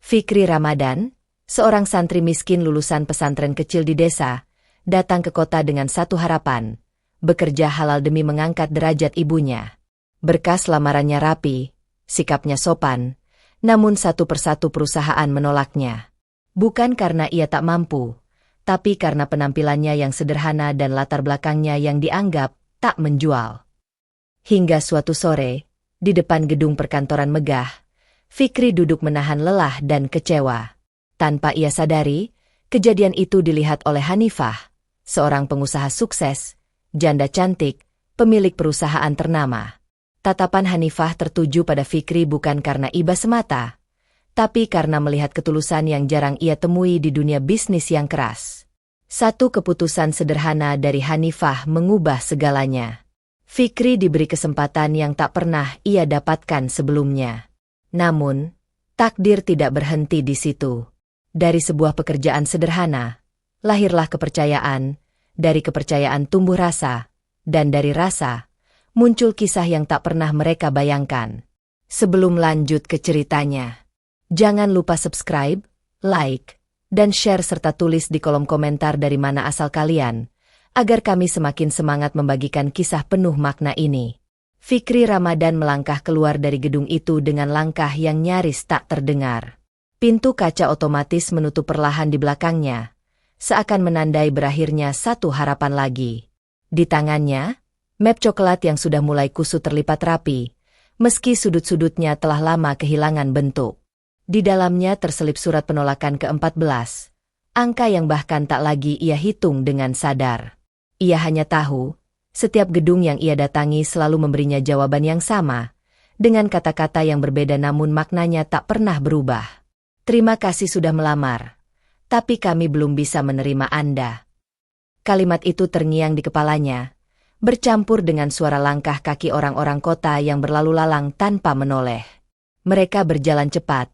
Fikri Ramadan, seorang santri miskin lulusan pesantren kecil di desa, datang ke kota dengan satu harapan, bekerja halal demi mengangkat derajat ibunya. Berkas lamarannya rapi, sikapnya sopan, namun satu persatu perusahaan menolaknya. Bukan karena ia tak mampu, tapi karena penampilannya yang sederhana dan latar belakangnya yang dianggap tak menjual. Hingga suatu sore, di depan gedung perkantoran megah, Fikri duduk menahan lelah dan kecewa. Tanpa ia sadari, kejadian itu dilihat oleh Hanifah, seorang pengusaha sukses, janda cantik, pemilik perusahaan ternama. Tatapan Hanifah tertuju pada Fikri bukan karena iba semata, tapi karena melihat ketulusan yang jarang ia temui di dunia bisnis yang keras. Satu keputusan sederhana dari Hanifah mengubah segalanya. Fikri diberi kesempatan yang tak pernah ia dapatkan sebelumnya. Namun, takdir tidak berhenti di situ. Dari sebuah pekerjaan sederhana, lahirlah kepercayaan, dari kepercayaan tumbuh rasa, dan dari rasa, muncul kisah yang tak pernah mereka bayangkan. Sebelum lanjut ke ceritanya, jangan lupa subscribe, like, dan share serta tulis di kolom komentar dari mana asal kalian, agar kami semakin semangat membagikan kisah penuh makna ini. Fikri Ramadan melangkah keluar dari gedung itu dengan langkah yang nyaris tak terdengar. Pintu kaca otomatis menutup perlahan di belakangnya, seakan menandai berakhirnya satu harapan lagi. Di tangannya, map coklat yang sudah mulai kusut terlipat rapi, meski sudut-sudutnya telah lama kehilangan bentuk. Di dalamnya terselip surat penolakan ke-14, angka yang bahkan tak lagi ia hitung dengan sadar. Ia hanya tahu, setiap gedung yang ia datangi selalu memberinya jawaban yang sama, dengan kata-kata yang berbeda namun maknanya tak pernah berubah. Terima kasih sudah melamar, tapi kami belum bisa menerima Anda. Kalimat itu terngiang di kepalanya, bercampur dengan suara langkah kaki orang-orang kota yang berlalu lalang tanpa menoleh. Mereka berjalan cepat,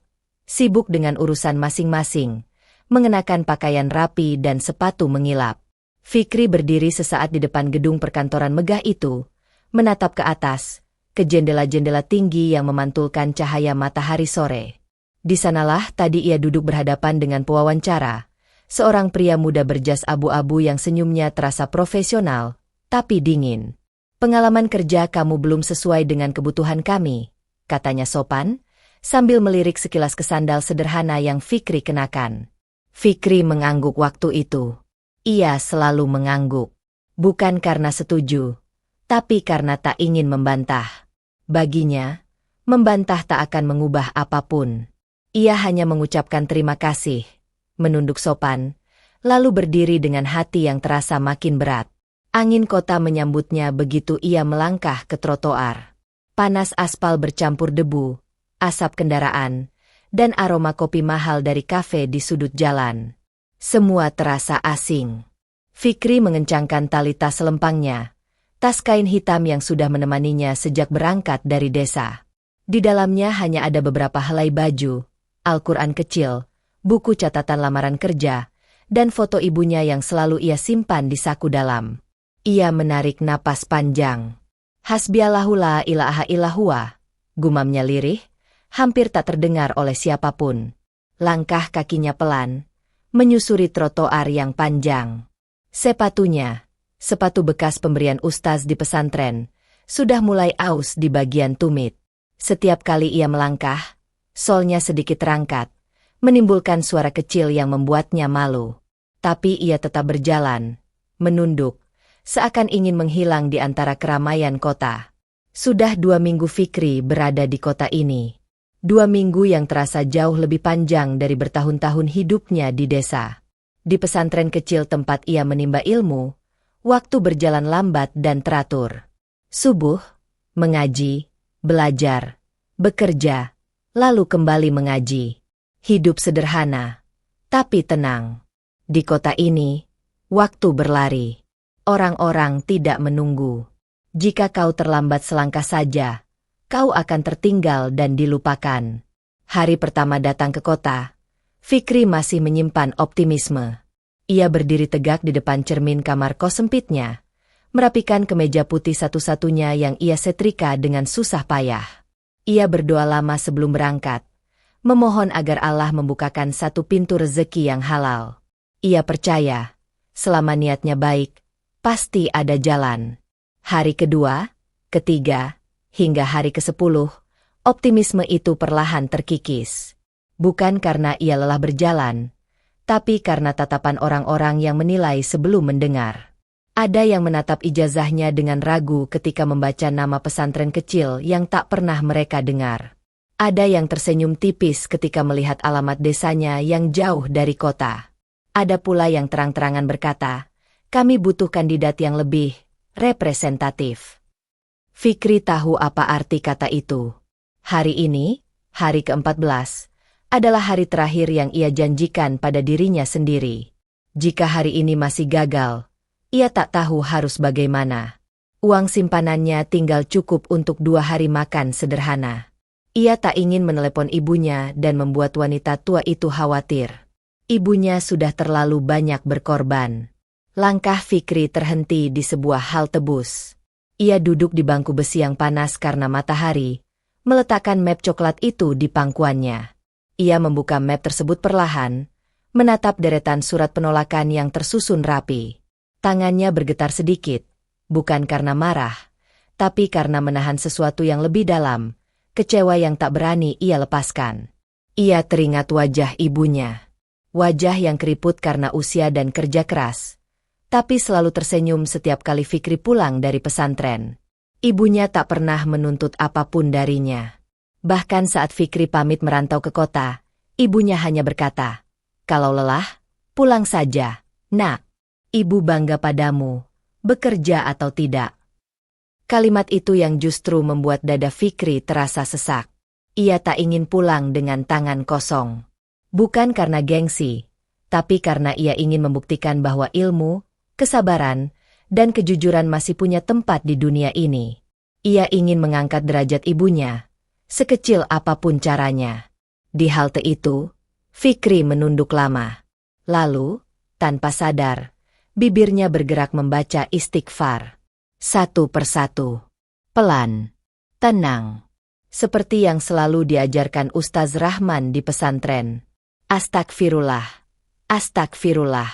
sibuk dengan urusan masing-masing, mengenakan pakaian rapi dan sepatu mengilap. Fikri berdiri sesaat di depan gedung perkantoran megah itu, menatap ke atas, ke jendela-jendela tinggi yang memantulkan cahaya matahari sore. Di sanalah tadi ia duduk berhadapan dengan pewawancara, seorang pria muda berjas abu-abu yang senyumnya terasa profesional, tapi dingin. Pengalaman kerja kamu belum sesuai dengan kebutuhan kami, katanya sopan, sambil melirik sekilas ke sandal sederhana yang Fikri kenakan. Fikri mengangguk waktu itu. Ia selalu mengangguk. Bukan karena setuju, tapi karena tak ingin membantah. Baginya, membantah tak akan mengubah apapun. Ia hanya mengucapkan terima kasih, menunduk sopan, lalu berdiri dengan hati yang terasa makin berat. Angin kota menyambutnya begitu ia melangkah ke trotoar. Panas aspal bercampur debu, asap kendaraan, dan aroma kopi mahal dari kafe di sudut jalan. Semua terasa asing. Fikri mengencangkan tali tas lempangnya, tas kain hitam yang sudah menemaninya sejak berangkat dari desa. Di dalamnya hanya ada beberapa helai baju, Al-Quran kecil, buku catatan lamaran kerja, dan foto ibunya yang selalu ia simpan di saku dalam. Ia menarik napas panjang. Hasbiyallahu la ilaha illahua, gumamnya lirih, hampir tak terdengar oleh siapapun. Langkah kakinya pelan, menyusuri trotoar yang panjang. Sepatunya, sepatu bekas pemberian ustaz di pesantren, sudah mulai aus di bagian tumit. Setiap kali ia melangkah, solnya sedikit terangkat, menimbulkan suara kecil yang membuatnya malu. Tapi ia tetap berjalan, menunduk, seakan ingin menghilang di antara keramaian kota. Sudah 2 minggu Fikri berada di kota ini. 2 minggu yang terasa jauh lebih panjang dari bertahun-tahun hidupnya di desa. Di pesantren kecil tempat ia menimba ilmu, waktu berjalan lambat dan teratur. Subuh, mengaji, belajar, bekerja, lalu kembali mengaji. Hidup sederhana, tapi tenang. Di kota ini, waktu berlari. Orang-orang tidak menunggu. Jika kau terlambat selangkah saja, kau akan tertinggal dan dilupakan. Hari pertama datang ke kota, Fikri masih menyimpan optimisme. Ia berdiri tegak di depan cermin kamar kos sempitnya, merapikan kemeja putih satu-satunya yang ia setrika dengan susah payah. Ia berdoa lama sebelum berangkat, memohon agar Allah membukakan satu pintu rezeki yang halal. Ia percaya, selama niatnya baik, pasti ada jalan. Hari kedua, ketiga, hingga hari ke-10, optimisme itu perlahan terkikis. Bukan karena ia lelah berjalan, tapi karena tatapan orang-orang yang menilai sebelum mendengar. Ada yang menatap ijazahnya dengan ragu ketika membaca nama pesantren kecil yang tak pernah mereka dengar. Ada yang tersenyum tipis ketika melihat alamat desanya yang jauh dari kota. Ada pula yang terang-terangan berkata, kami butuh kandidat yang lebih representatif. Fikri tahu apa arti kata itu. Hari ini, hari ke-14, adalah hari terakhir yang ia janjikan pada dirinya sendiri. Jika hari ini masih gagal, ia tak tahu harus bagaimana. Uang simpanannya tinggal cukup untuk 2 hari makan sederhana. Ia tak ingin menelepon ibunya dan membuat wanita tua itu khawatir. Ibunya sudah terlalu banyak berkorban. Langkah Fikri terhenti di sebuah halte bus. Ia duduk di bangku besi yang panas karena matahari, meletakkan map coklat itu di pangkuannya. Ia membuka map tersebut perlahan, menatap deretan surat penolakan yang tersusun rapi. Tangannya bergetar sedikit, bukan karena marah, tapi karena menahan sesuatu yang lebih dalam, kecewa yang tak berani ia lepaskan. Ia teringat wajah ibunya. Wajah yang keriput karena usia dan kerja keras, tapi selalu tersenyum setiap kali Fikri pulang dari pesantren. Ibunya tak pernah menuntut apapun darinya. Bahkan saat Fikri pamit merantau ke kota, ibunya hanya berkata, kalau lelah, pulang saja, nak. Ibu bangga padamu, bekerja atau tidak. Kalimat itu yang justru membuat dada Fikri terasa sesak. Ia tak ingin pulang dengan tangan kosong. Bukan karena gengsi, tapi karena ia ingin membuktikan bahwa ilmu, kesabaran, dan kejujuran masih punya tempat di dunia ini. Ia ingin mengangkat derajat ibunya, sekecil apapun caranya. Di halte itu, Fikri menunduk lama. Lalu, tanpa sadar, bibirnya bergerak membaca istighfar. Satu persatu. Pelan. Tenang. Seperti yang selalu diajarkan Ustaz Rahman di pesantren. Astagfirullah. Astagfirullah.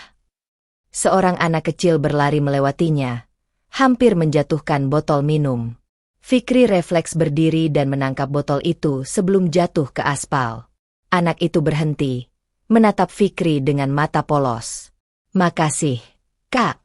Seorang anak kecil berlari melewatinya, hampir menjatuhkan botol minum. Fikri refleks berdiri dan menangkap botol itu sebelum jatuh ke aspal. Anak itu berhenti, menatap Fikri dengan mata polos. Makasih, Kak,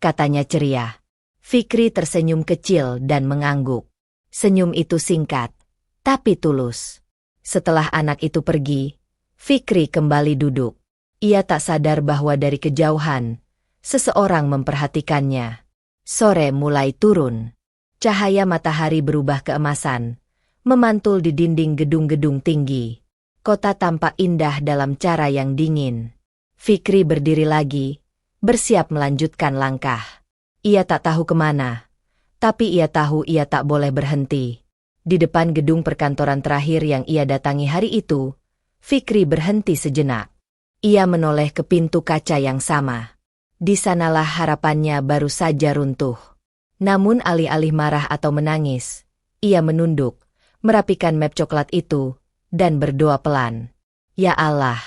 katanya ceria. Fikri tersenyum kecil dan mengangguk. Senyum itu singkat, tapi tulus. Setelah anak itu pergi, Fikri kembali duduk. Ia tak sadar bahwa dari kejauhan, seseorang memperhatikannya. Sore mulai turun. Cahaya matahari berubah keemasan, memantul di dinding gedung-gedung tinggi. Kota tampak indah dalam cara yang dingin. Fikri berdiri lagi, bersiap melanjutkan langkah. Ia tak tahu kemana, tapi ia tahu ia tak boleh berhenti. Di depan gedung perkantoran terakhir yang ia datangi hari itu, Fikri berhenti sejenak. Ia menoleh ke pintu kaca yang sama. Di sanalah harapannya baru saja runtuh. Namun alih-alih marah atau menangis, ia menunduk, merapikan map coklat itu, dan berdoa pelan. Ya Allah,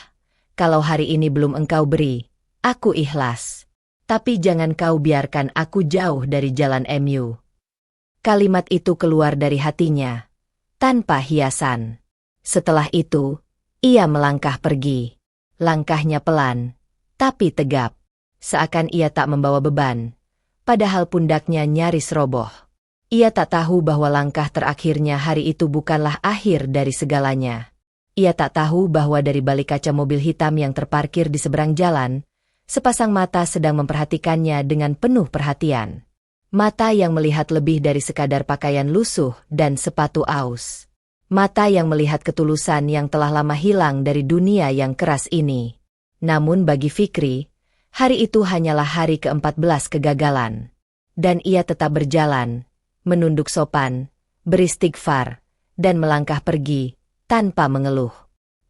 kalau hari ini belum Engkau beri, aku ikhlas. Tapi jangan Kau biarkan aku jauh dari jalan MU. Kalimat itu keluar dari hatinya, tanpa hiasan. Setelah itu, ia melangkah pergi. Langkahnya pelan, tapi tegap. Seakan ia tak membawa beban, padahal pundaknya nyaris roboh. Ia tak tahu bahwa langkah terakhirnya hari itu bukanlah akhir dari segalanya. Ia tak tahu bahwa dari balik kaca mobil hitam yang terparkir di seberang jalan, sepasang mata sedang memperhatikannya dengan penuh perhatian. Mata yang melihat lebih dari sekadar pakaian lusuh dan sepatu aus. Mata yang melihat ketulusan yang telah lama hilang dari dunia yang keras ini. Namun bagi Fikri, hari itu hanyalah hari ke-14 kegagalan. Dan ia tetap berjalan, menunduk sopan, beristighfar, dan melangkah pergi, tanpa mengeluh,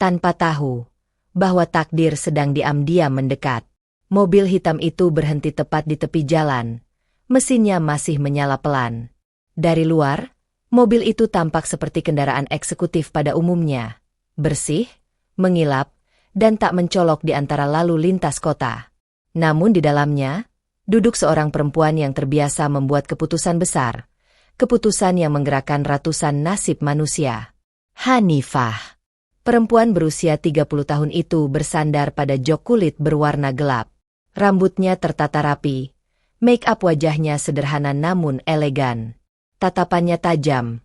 tanpa tahu bahwa takdir sedang diam-diam mendekat. Mobil hitam itu berhenti tepat di tepi jalan. Mesinnya masih menyala pelan. Dari luar, mobil itu tampak seperti kendaraan eksekutif pada umumnya. bersih, mengilap, dan tak mencolok di antara lalu lintas kota. Namun di dalamnya, duduk seorang perempuan yang terbiasa membuat keputusan besar, keputusan yang menggerakkan ratusan nasib manusia. Hanifah. Perempuan berusia 30 tahun itu bersandar pada jok kulit berwarna gelap. Rambutnya tertata rapi, make-up wajahnya sederhana namun elegan. Tatapannya tajam,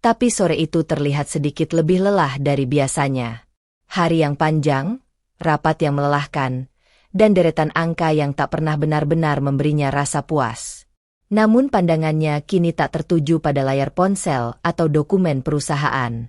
tapi sore itu terlihat sedikit lebih lelah dari biasanya. Hari yang panjang, rapat yang melelahkan, dan deretan angka yang tak pernah benar-benar memberinya rasa puas. Namun pandangannya kini tak tertuju pada layar ponsel atau dokumen perusahaan.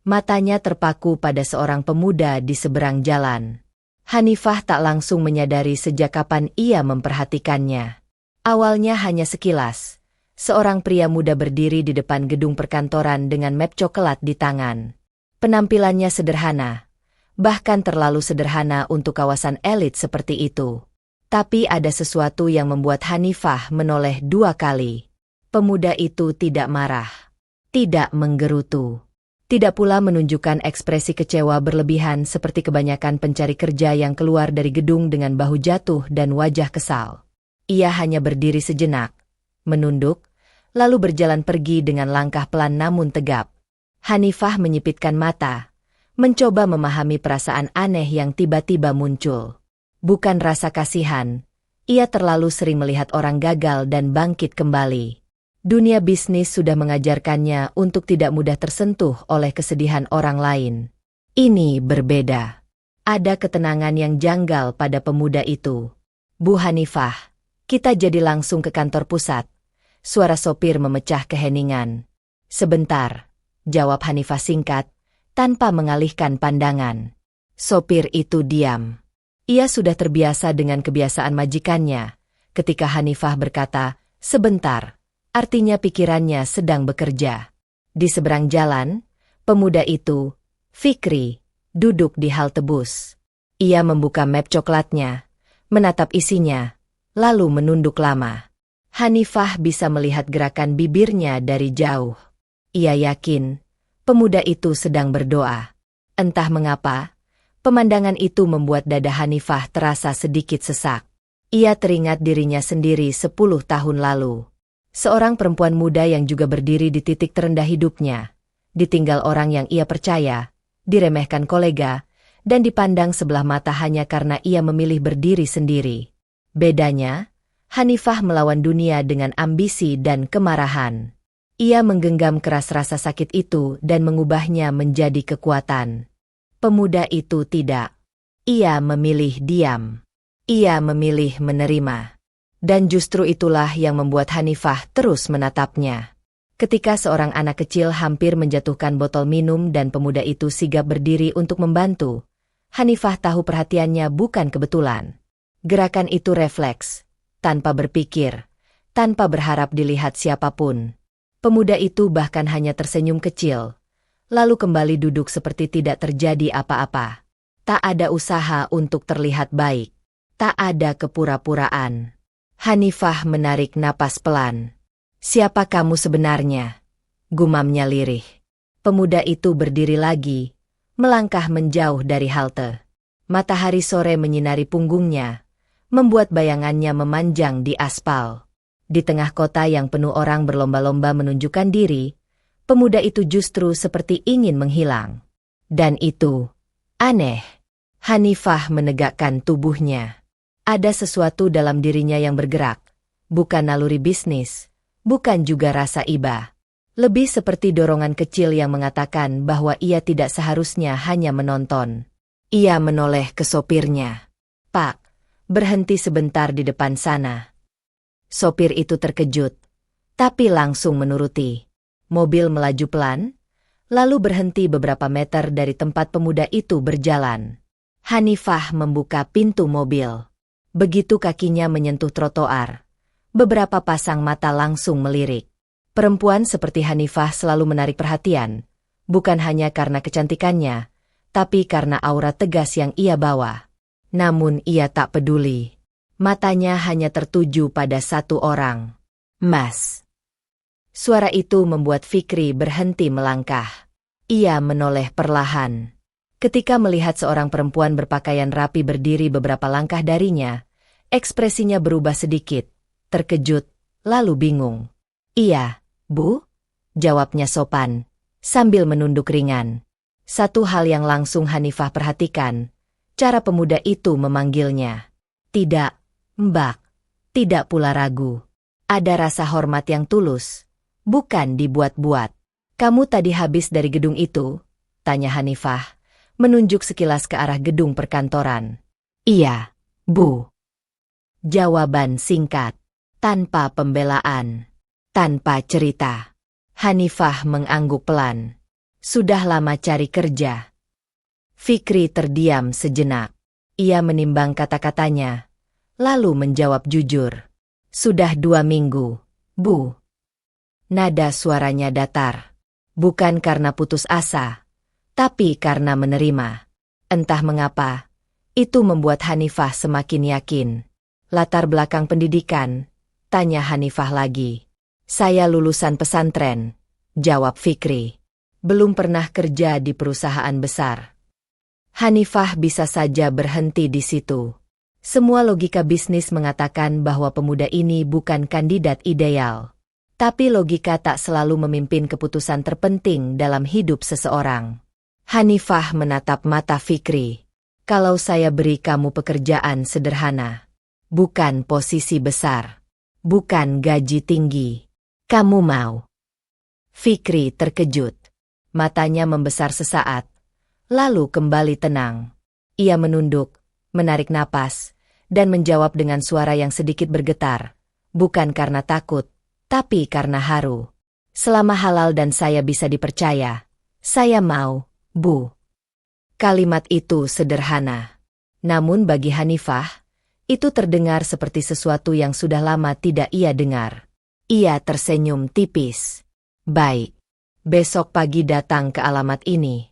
Matanya terpaku pada seorang pemuda di seberang jalan. Hanifah tak langsung menyadari sejak kapan ia memperhatikannya. Awalnya hanya sekilas. Seorang pria muda berdiri di depan gedung perkantoran dengan map coklat di tangan. Penampilannya sederhana, bahkan terlalu sederhana untuk kawasan elit seperti itu. Tapi ada sesuatu yang membuat Hanifah menoleh 2 kali. Pemuda itu tidak marah, tidak menggerutu. Tidak pula menunjukkan ekspresi kecewa berlebihan seperti kebanyakan pencari kerja yang keluar dari gedung dengan bahu jatuh dan wajah kesal. Ia hanya berdiri sejenak, menunduk, lalu berjalan pergi dengan langkah pelan namun tegap. Hanifah menyipitkan mata, mencoba memahami perasaan aneh yang tiba-tiba muncul. Bukan rasa kasihan, ia terlalu sering melihat orang gagal dan bangkit kembali. Dunia bisnis sudah mengajarkannya untuk tidak mudah tersentuh oleh kesedihan orang lain. Ini berbeda. Ada ketenangan yang janggal pada pemuda itu. Bu Hanifah, kita jadi langsung ke kantor pusat. Suara sopir memecah keheningan. Sebentar, jawab Hanifah singkat, tanpa mengalihkan pandangan. Sopir itu diam. Ia sudah terbiasa dengan kebiasaan majikannya. Ketika Hanifah berkata, sebentar, artinya pikirannya sedang bekerja. Di seberang jalan, pemuda itu, Fikri, duduk di halte bus. Ia membuka map coklatnya, menatap isinya, lalu menunduk lama. Hanifah bisa melihat gerakan bibirnya dari jauh. Ia yakin, pemuda itu sedang berdoa. Entah mengapa, pemandangan itu membuat dada Hanifah terasa sedikit sesak. Ia teringat dirinya sendiri 10 tahun lalu. Seorang perempuan muda yang juga berdiri di titik terendah hidupnya, ditinggal orang yang ia percaya, diremehkan kolega, dan dipandang sebelah mata hanya karena ia memilih berdiri sendiri. Bedanya, Hanifah melawan dunia dengan ambisi dan kemarahan. Ia menggenggam keras rasa sakit itu dan mengubahnya menjadi kekuatan. Pemuda itu tidak. Ia memilih diam. Ia memilih menerima. Dan justru itulah yang membuat Hanifah terus menatapnya. Ketika seorang anak kecil hampir menjatuhkan botol minum dan pemuda itu sigap berdiri untuk membantu, Hanifah tahu perhatiannya bukan kebetulan. Gerakan itu refleks, tanpa berpikir, tanpa berharap dilihat siapapun. Pemuda itu bahkan hanya tersenyum kecil, lalu kembali duduk seperti tidak terjadi apa-apa. Tak ada usaha untuk terlihat baik. Tak ada kepura-puraan. Hanifah menarik napas pelan. Siapa kamu sebenarnya? Gumamnya lirih. Pemuda itu berdiri lagi, melangkah menjauh dari halte. Matahari sore menyinari punggungnya, membuat bayangannya memanjang di aspal. Di tengah kota yang penuh orang berlomba-lomba menunjukkan diri, pemuda itu justru seperti ingin menghilang. Dan itu aneh. Hanifah menegakkan tubuhnya. Ada sesuatu dalam dirinya yang bergerak, bukan naluri bisnis, bukan juga rasa iba. Lebih seperti dorongan kecil yang mengatakan bahwa ia tidak seharusnya hanya menonton. Ia menoleh ke sopirnya. Pak, berhenti sebentar di depan sana. Sopir itu terkejut, tapi langsung menuruti. Mobil melaju pelan, lalu berhenti beberapa meter dari tempat pemuda itu berjalan. Hanifah membuka pintu mobil. Begitu kakinya menyentuh trotoar, beberapa pasang mata langsung melirik. Perempuan seperti Hanifah selalu menarik perhatian, bukan hanya karena kecantikannya, tapi karena aura tegas yang ia bawa. Namun ia tak peduli. Matanya hanya tertuju pada satu orang. Mas. Suara itu membuat Fikri berhenti melangkah. Ia menoleh perlahan. Ketika melihat seorang perempuan berpakaian rapi berdiri beberapa langkah darinya, ekspresinya berubah sedikit, terkejut, lalu bingung. "Iya, Bu," jawabnya sopan, sambil menunduk ringan. Satu hal yang langsung Hanifah perhatikan, cara pemuda itu memanggilnya. Tidak, Mbak. Tidak pula ragu. Ada rasa hormat yang tulus, bukan dibuat-buat. "Kamu tadi habis dari gedung itu?" tanya Hanifah, menunjuk sekilas ke arah gedung perkantoran. "Iya, Bu." Jawaban singkat, tanpa pembelaan, tanpa cerita. Hanifah mengangguk pelan. Sudah lama cari kerja. Fikri terdiam sejenak. Ia menimbang kata-katanya, lalu menjawab jujur. "Sudah 2 minggu, Bu." Nada suaranya datar. Bukan karena putus asa, tapi karena menerima. Entah mengapa, itu membuat Hanifah semakin yakin. "Latar belakang pendidikan?" tanya Hanifah lagi. "Saya lulusan pesantren," jawab Fikri. "Belum pernah kerja di perusahaan besar." Hanifah bisa saja berhenti di situ. Semua logika bisnis mengatakan bahwa pemuda ini bukan kandidat ideal. Tapi logika tak selalu memimpin keputusan terpenting dalam hidup seseorang. Hanifah menatap mata Fikri. "Kalau saya beri kamu pekerjaan sederhana, bukan posisi besar, bukan gaji tinggi, kamu mau?" Fikri terkejut. Matanya membesar sesaat, lalu kembali tenang. Ia menunduk, menarik napas, dan menjawab dengan suara yang sedikit bergetar. Bukan karena takut, tapi karena haru. "Selama halal dan saya bisa dipercaya, saya mau, Bu." Kalimat itu sederhana. Namun bagi Hanifah, itu terdengar seperti sesuatu yang sudah lama tidak ia dengar. Ia tersenyum tipis. "Baik. Besok pagi datang ke alamat ini."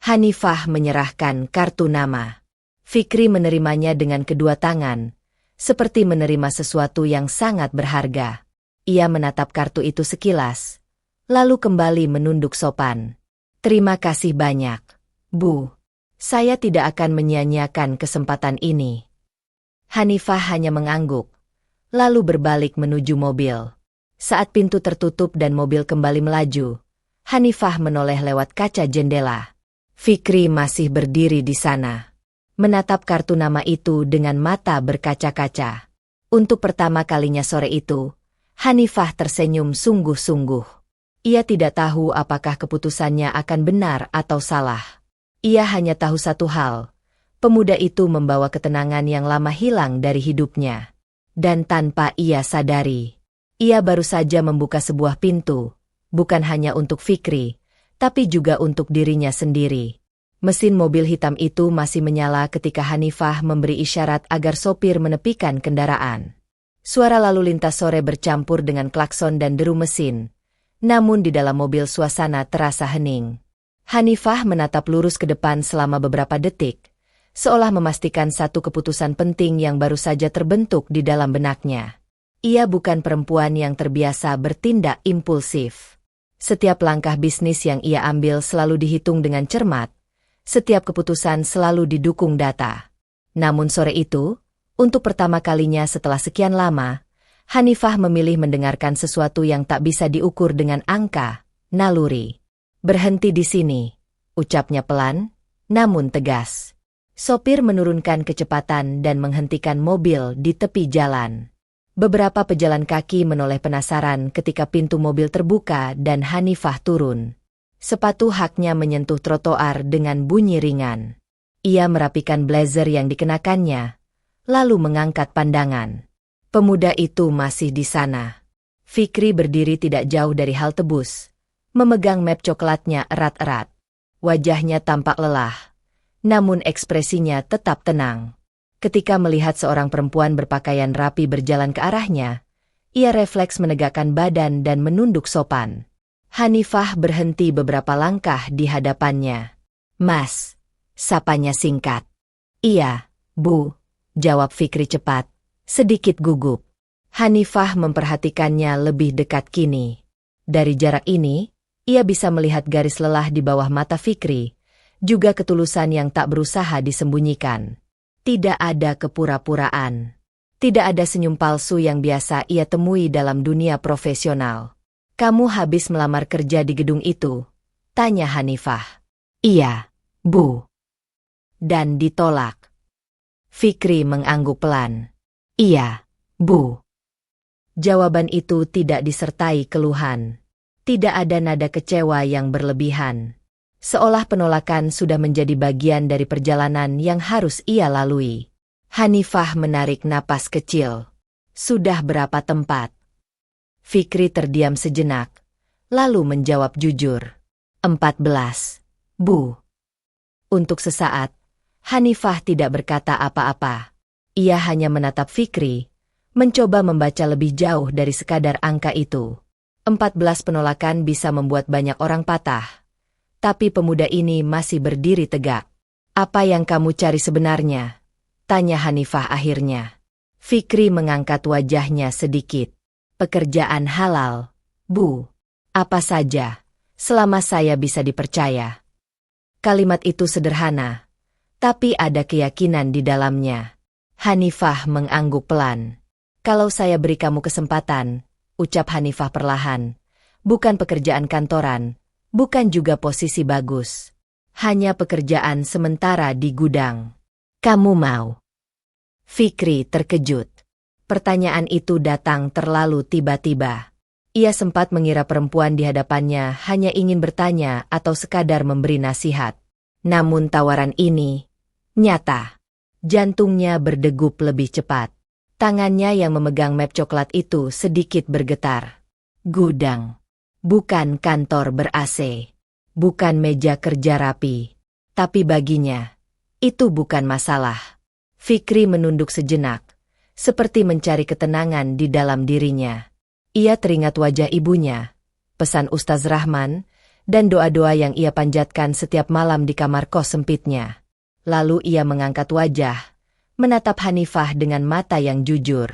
Hanifah menyerahkan kartu nama. Fikri menerimanya dengan kedua tangan, seperti menerima sesuatu yang sangat berharga. Ia menatap kartu itu sekilas, lalu kembali menunduk sopan. "Terima kasih banyak, Bu. Saya tidak akan menyia-nyiakan kesempatan ini." Hanifah hanya mengangguk, lalu berbalik menuju mobil. Saat pintu tertutup dan mobil kembali melaju, Hanifah menoleh lewat kaca jendela. Fikri masih berdiri di sana, menatap kartu nama itu dengan mata berkaca-kaca. Untuk pertama kalinya sore itu, Hanifah tersenyum sungguh-sungguh. Ia tidak tahu apakah keputusannya akan benar atau salah. Ia hanya tahu satu hal, pemuda itu membawa ketenangan yang lama hilang dari hidupnya. Dan tanpa ia sadari, ia baru saja membuka sebuah pintu, bukan hanya untuk Fikri, tapi juga untuk dirinya sendiri. Mesin mobil hitam itu masih menyala ketika Hanifah memberi isyarat agar sopir menepikan kendaraan. Suara lalu lintas sore bercampur dengan klakson dan deru mesin. Namun di dalam mobil suasana terasa hening. Hanifah menatap lurus ke depan selama beberapa detik, seolah memastikan satu keputusan penting yang baru saja terbentuk di dalam benaknya. Ia bukan perempuan yang terbiasa bertindak impulsif. Setiap langkah bisnis yang ia ambil selalu dihitung dengan cermat. Setiap keputusan selalu didukung data. Namun sore itu, untuk pertama kalinya setelah sekian lama, Hanifah memilih mendengarkan sesuatu yang tak bisa diukur dengan angka, naluri. "Berhenti di sini," ucapnya pelan, namun tegas. Sopir menurunkan kecepatan dan menghentikan mobil di tepi jalan. Beberapa pejalan kaki menoleh penasaran ketika pintu mobil terbuka dan Hanifah turun. Sepatu haknya menyentuh trotoar dengan bunyi ringan. Ia merapikan blazer yang dikenakannya, lalu mengangkat pandangan. Pemuda itu masih di sana. Fikri berdiri tidak jauh dari halte bus, memegang map coklatnya erat-erat. Wajahnya tampak lelah, namun ekspresinya tetap tenang. Ketika melihat seorang perempuan berpakaian rapi berjalan ke arahnya, ia refleks menegakkan badan dan menunduk sopan. Hanifah berhenti beberapa langkah di hadapannya. "Mas," sapanya singkat. "Iya, Bu," jawab Fikri cepat, sedikit gugup. Hanifah memperhatikannya lebih dekat kini. Dari jarak ini, ia bisa melihat garis lelah di bawah mata Fikri, juga ketulusan yang tak berusaha disembunyikan. Tidak ada kepura-puraan. Tidak ada senyum palsu yang biasa ia temui dalam dunia profesional. "Kamu habis melamar kerja di gedung itu?" tanya Hanifah. "Iya, Bu." "Dan ditolak?" Fikri mengangguk pelan. "Iya, Bu." Jawaban itu tidak disertai keluhan. Tidak ada nada kecewa yang berlebihan. Seolah penolakan sudah menjadi bagian dari perjalanan yang harus ia lalui. Hanifah menarik napas kecil. "Sudah berapa tempat?" Fikri terdiam sejenak, lalu menjawab jujur. 14, Bu." Untuk sesaat, Hanifah tidak berkata apa-apa. Ia hanya menatap Fikri, mencoba membaca lebih jauh dari sekadar angka itu. 14 penolakan bisa membuat banyak orang patah. Tapi pemuda ini masih berdiri tegak. "Apa yang kamu cari sebenarnya?" tanya Hanifah akhirnya. Fikri mengangkat wajahnya sedikit. "Pekerjaan halal, Bu. Apa saja, selama saya bisa dipercaya." Kalimat itu sederhana, tapi ada keyakinan di dalamnya. Hanifah mengangguk pelan. "Kalau saya beri kamu kesempatan," ucap Hanifah perlahan, "bukan pekerjaan kantoran, bukan juga posisi bagus. Hanya pekerjaan sementara di gudang. Kamu mau?" Fikri terkejut. Pertanyaan itu datang terlalu tiba-tiba. Ia sempat mengira perempuan di hadapannya hanya ingin bertanya atau sekadar memberi nasihat. Namun tawaran ini nyata. Jantungnya berdegup lebih cepat. Tangannya yang memegang map coklat itu sedikit bergetar. Gudang. Bukan kantor ber-AC. Bukan meja kerja rapi. Tapi baginya, itu bukan masalah. Fikri menunduk sejenak, seperti mencari ketenangan di dalam dirinya. Ia teringat wajah ibunya, pesan Ustaz Rahman, dan doa-doa yang ia panjatkan setiap malam di kamar kos sempitnya. Lalu ia mengangkat wajah, menatap Hanifah dengan mata yang jujur.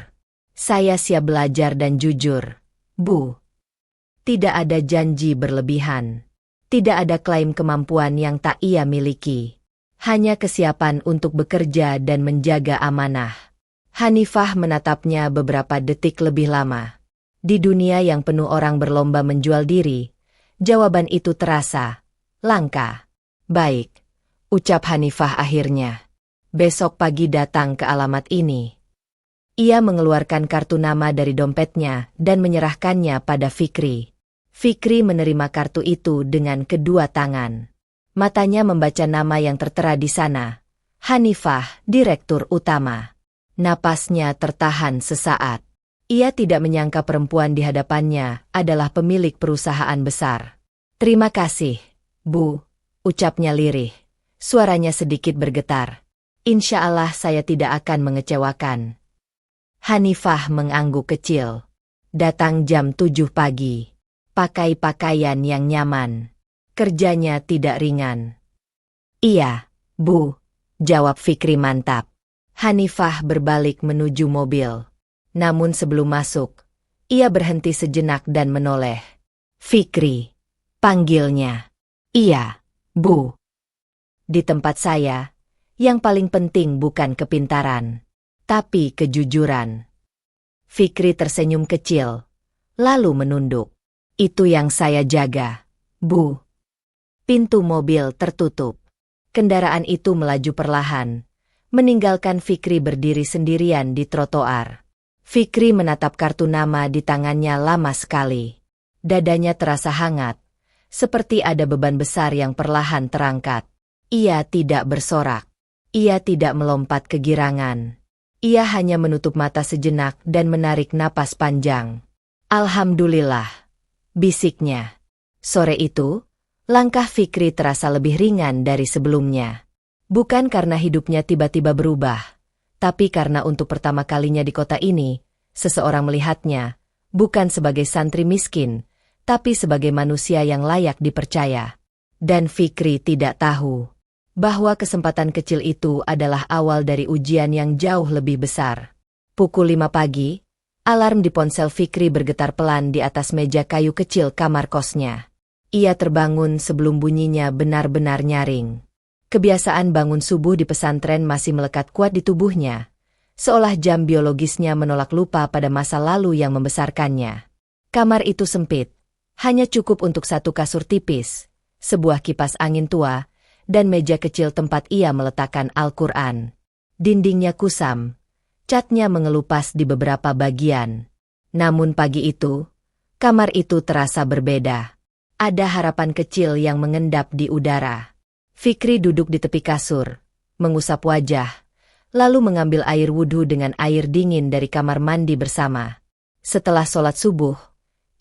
"Saya siap belajar dan jujur, Bu." Tidak ada janji berlebihan. Tidak ada klaim kemampuan yang tak ia miliki. Hanya kesiapan untuk bekerja dan menjaga amanah. Hanifah menatapnya beberapa detik lebih lama. Di dunia yang penuh orang berlomba menjual diri, jawaban itu terasa langka. "Baik," ucap Hanifah akhirnya. "Besok pagi datang ke alamat ini." Ia mengeluarkan kartu nama dari dompetnya dan menyerahkannya pada Fikri. Fikri menerima kartu itu dengan kedua tangan. Matanya membaca nama yang tertera di sana. Hanifah, Direktur Utama. Napasnya tertahan sesaat. Ia tidak menyangka perempuan di hadapannya adalah pemilik perusahaan besar. "Terima kasih, Bu," ucapnya lirih. Suaranya sedikit bergetar. "Insya Allah saya tidak akan mengecewakan." Hanifah mengangguk kecil. Datang jam 7 pagi. Pakai pakaian yang nyaman. Kerjanya tidak ringan. "Iya, Bu," jawab Fikri mantap. Hanifah berbalik menuju mobil. Namun sebelum masuk, ia berhenti sejenak dan menoleh. "Fikri," panggilnya. "Iya, Bu." "Di tempat saya, yang paling penting bukan kepintaran, tapi kejujuran." Fikri tersenyum kecil, lalu menunduk. "Itu yang saya jaga, Bu." Pintu mobil tertutup. Kendaraan itu melaju perlahan, meninggalkan Fikri berdiri sendirian di trotoar. Fikri menatap kartu nama di tangannya lama sekali. Dadanya terasa hangat, seperti ada beban besar yang perlahan terangkat. Ia tidak bersorak. Ia tidak melompat kegirangan. Ia hanya menutup mata sejenak dan menarik napas panjang. "Alhamdulillah," bisiknya. Sore itu, langkah Fikri terasa lebih ringan dari sebelumnya. Bukan karena hidupnya tiba-tiba berubah, tapi karena untuk pertama kalinya di kota ini, seseorang melihatnya, bukan sebagai santri miskin, tapi sebagai manusia yang layak dipercaya. Dan Fikri tidak tahu bahwa kesempatan kecil itu adalah awal dari ujian yang jauh lebih besar. Pukul 5 pagi, alarm di ponsel Fikri bergetar pelan di atas meja kayu kecil kamar kosnya. Ia terbangun sebelum bunyinya benar-benar nyaring. Kebiasaan bangun subuh di pesantren masih melekat kuat di tubuhnya, seolah jam biologisnya menolak lupa pada masa lalu yang membesarkannya. Kamar itu sempit, hanya cukup untuk satu kasur tipis, sebuah kipas angin tua, dan meja kecil tempat ia meletakkan Al-Quran. Dindingnya kusam, catnya mengelupas di beberapa bagian. Namun pagi itu, kamar itu terasa berbeda. Ada harapan kecil yang mengendap di udara. Fikri duduk di tepi kasur, mengusap wajah, lalu mengambil air wudhu dengan air dingin dari kamar mandi bersama. Setelah sholat subuh,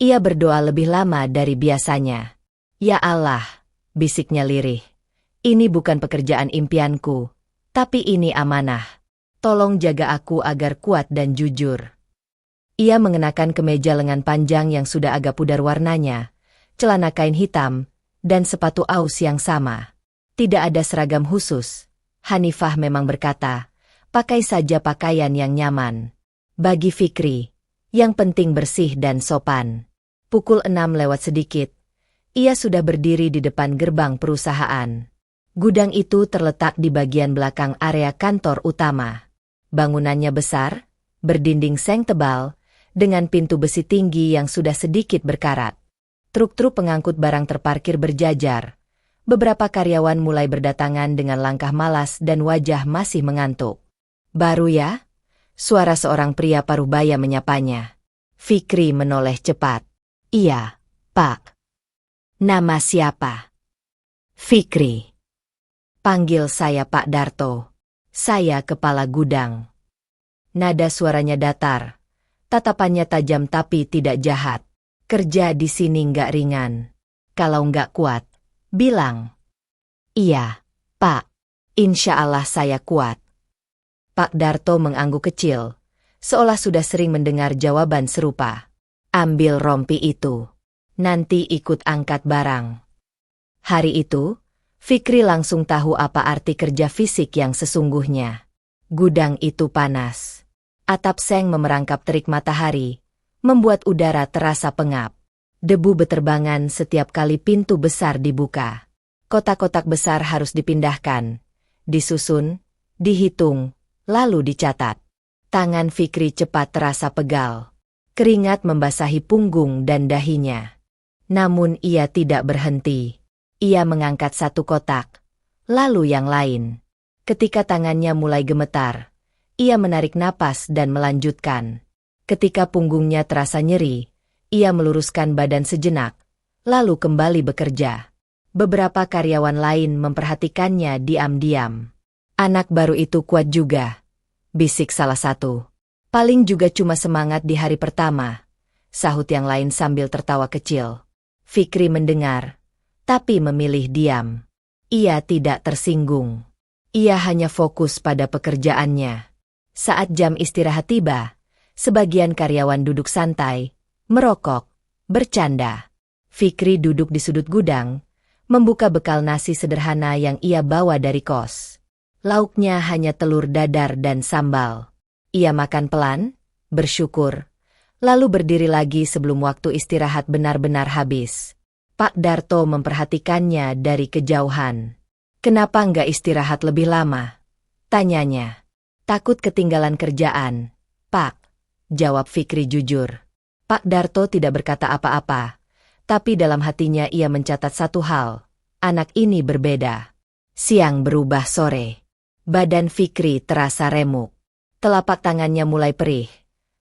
ia berdoa lebih lama dari biasanya. "Ya Allah," bisiknya lirih. "Ini bukan pekerjaan impianku, tapi ini amanah. Tolong jaga aku agar kuat dan jujur." Ia mengenakan kemeja lengan panjang yang sudah agak pudar warnanya, celana kain hitam, dan sepatu aus yang sama. Tidak ada seragam khusus. Hanifah memang berkata, pakai saja pakaian yang nyaman. Bagi Fikri, yang penting bersih dan sopan. Pukul 6 lewat sedikit, ia sudah berdiri di depan gerbang perusahaan. Gudang itu terletak di bagian belakang area kantor utama. Bangunannya besar, berdinding seng tebal, dengan pintu besi tinggi yang sudah sedikit berkarat. Truk-truk pengangkut barang terparkir berjajar. Beberapa karyawan mulai berdatangan dengan langkah malas dan wajah masih mengantuk. "Baru ya?" Suara seorang pria parubaya menyapanya. Fikri menoleh cepat. "Iya, Pak." "Nama siapa?" "Fikri." "Panggil saya Pak Darto. Saya kepala gudang." Nada suaranya datar. Tatapannya tajam tapi tidak jahat. "Kerja di sini nggak ringan. Kalau nggak kuat, bilang." "Iya, Pak. Insya Allah saya kuat." Pak Darto mengangguk kecil, seolah sudah sering mendengar jawaban serupa. "Ambil rompi itu. Nanti ikut angkat barang." Hari itu, Fikri langsung tahu apa arti kerja fisik yang sesungguhnya. Gudang itu panas. Atap seng memerangkap terik matahari, membuat udara terasa pengap. Debu beterbangan setiap kali pintu besar dibuka. Kotak-kotak besar harus dipindahkan, disusun, dihitung, lalu dicatat. Tangan Fikri cepat terasa pegal. Keringat membasahi punggung dan dahinya. Namun ia tidak berhenti. Ia mengangkat satu kotak, lalu yang lain. Ketika tangannya mulai gemetar, ia menarik napas dan melanjutkan. Ketika punggungnya terasa nyeri, ia meluruskan badan sejenak, lalu kembali bekerja. Beberapa karyawan lain memperhatikannya diam-diam. "Anak baru itu kuat juga," bisik salah satu. "Paling juga cuma semangat di hari pertama," sahut yang lain sambil tertawa kecil. Fikri mendengar, tapi memilih diam. Ia tidak tersinggung. Ia hanya fokus pada pekerjaannya. Saat jam istirahat tiba, sebagian karyawan duduk santai, merokok, bercanda. Fikri duduk di sudut gudang, membuka bekal nasi sederhana yang ia bawa dari kos. Lauknya hanya telur dadar dan sambal. Ia makan pelan, bersyukur, lalu berdiri lagi sebelum waktu istirahat benar-benar habis. Pak Darto memperhatikannya dari kejauhan. "Kenapa nggak istirahat lebih lama?" tanyanya. "Takut ketinggalan kerjaan, Pak," jawab Fikri jujur. Pak Darto tidak berkata apa-apa, tapi dalam hatinya ia mencatat satu hal. Anak ini berbeda. Siang berubah sore. Badan Fikri terasa remuk. Telapak tangannya mulai perih.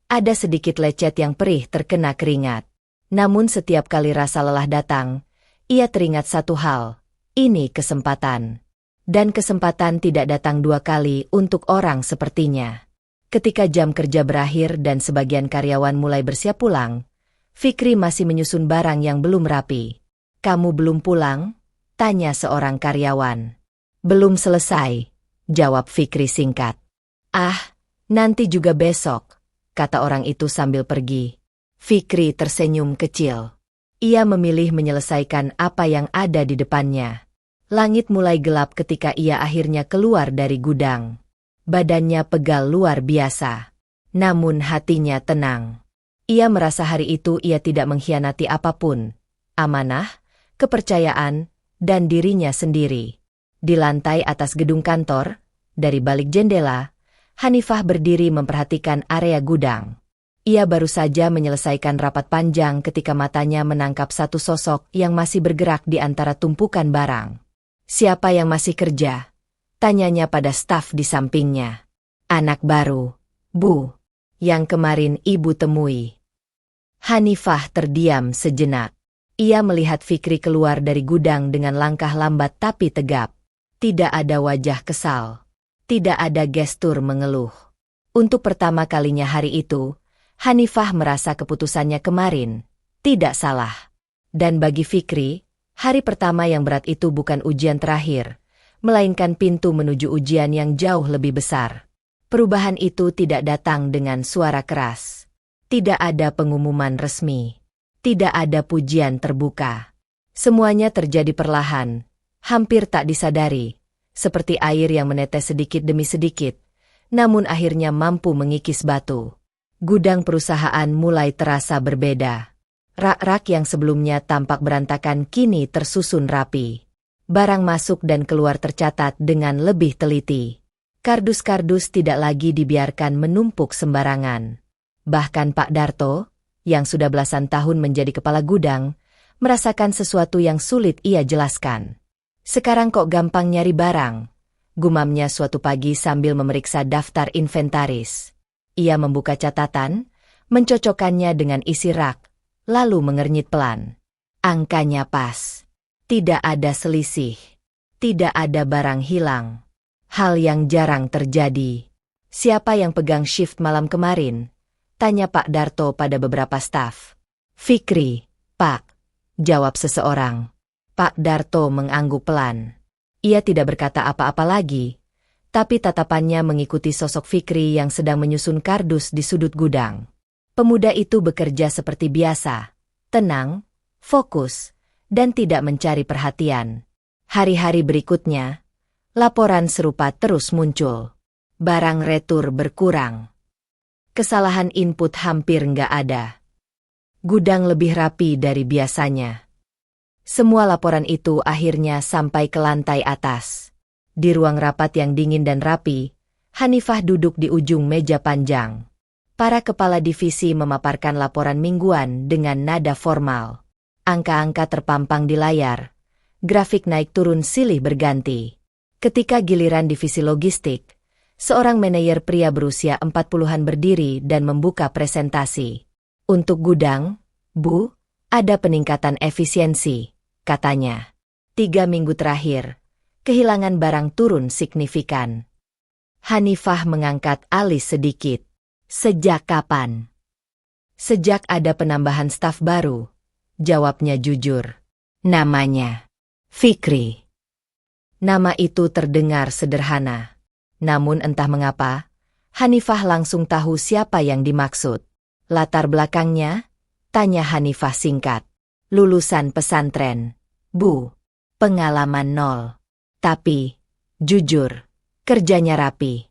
Ada sedikit lecet yang perih terkena keringat. Namun setiap kali rasa lelah datang, ia teringat satu hal. Ini kesempatan. Dan kesempatan tidak datang dua kali untuk orang sepertinya. Ketika jam kerja berakhir dan sebagian karyawan mulai bersiap pulang, Fikri masih menyusun barang yang belum rapi. "Kamu belum pulang?" tanya seorang karyawan. "Belum selesai," jawab Fikri singkat. "Ah, nanti juga besok," kata orang itu sambil pergi. Fikri tersenyum kecil. Ia memilih menyelesaikan apa yang ada di depannya. Langit mulai gelap ketika ia akhirnya keluar dari gudang. Badannya pegal luar biasa. Namun hatinya tenang. Ia merasa hari itu ia tidak mengkhianati apapun. Amanah, kepercayaan, dan dirinya sendiri. Di lantai atas gedung kantor, dari balik jendela, Hanifah berdiri memperhatikan area gudang. Ia baru saja menyelesaikan rapat panjang ketika matanya menangkap satu sosok yang masih bergerak di antara tumpukan barang. "Siapa yang masih kerja?" tanyanya pada staf di sampingnya. "Anak baru, Bu, yang kemarin ibu temui." Hanifah terdiam sejenak. Ia melihat Fikri keluar dari gudang dengan langkah lambat tapi tegap. Tidak ada wajah kesal. Tidak ada gestur mengeluh. Untuk pertama kalinya hari itu, Hanifah merasa keputusannya kemarin tidak salah. Dan bagi Fikri, hari pertama yang berat itu bukan ujian terakhir, melainkan pintu menuju ujian yang jauh lebih besar. Perubahan itu tidak datang dengan suara keras. Tidak ada pengumuman resmi. Tidak ada pujian terbuka. Semuanya terjadi perlahan, hampir tak disadari, seperti air yang menetes sedikit demi sedikit, namun akhirnya mampu mengikis batu. Gudang perusahaan mulai terasa berbeda. Rak-rak yang sebelumnya tampak berantakan kini tersusun rapi. Barang masuk dan keluar tercatat dengan lebih teliti. Kardus-kardus tidak lagi dibiarkan menumpuk sembarangan. Bahkan Pak Darto, yang sudah belasan tahun menjadi kepala gudang, merasakan sesuatu yang sulit ia jelaskan. "Sekarang kok gampang nyari barang?" gumamnya suatu pagi sambil memeriksa daftar inventaris. Ia membuka catatan, mencocokkannya dengan isi rak, lalu mengernyit pelan. Angkanya pas. Tidak ada selisih. Tidak ada barang hilang. Hal yang jarang terjadi. "Siapa yang pegang shift malam kemarin?" tanya Pak Darto pada beberapa staf. "Fikri, Pak," jawab seseorang. Pak Darto mengangguk pelan. Ia tidak berkata apa-apa lagi, tapi tatapannya mengikuti sosok Fikri yang sedang menyusun kardus di sudut gudang. Pemuda itu bekerja seperti biasa, tenang, fokus, dan tidak mencari perhatian. Hari-hari berikutnya, laporan serupa terus muncul. Barang retur berkurang. Kesalahan input hampir nggak ada. Gudang lebih rapi dari biasanya. Semua laporan itu akhirnya sampai ke lantai atas. Di ruang rapat yang dingin dan rapi, Hanifah duduk di ujung meja panjang. Para kepala divisi memaparkan laporan mingguan dengan nada formal. Angka-angka terpampang di layar. Grafik naik turun silih berganti. Ketika giliran divisi logistik, seorang manajer pria berusia 40-an berdiri dan membuka presentasi. "Untuk gudang, Bu, ada peningkatan efisiensi," katanya. 3 minggu terakhir, kehilangan barang turun signifikan. Hanifah mengangkat alis sedikit. "Sejak kapan?" "Sejak ada penambahan staf baru," jawabnya jujur. "Namanya Fikri." Nama itu terdengar sederhana. Namun entah mengapa, Hanifah langsung tahu siapa yang dimaksud. "Latar belakangnya?" tanya Hanifah singkat. "Lulusan pesantren, Bu. Pengalaman nol. Tapi, jujur, kerjanya rapi."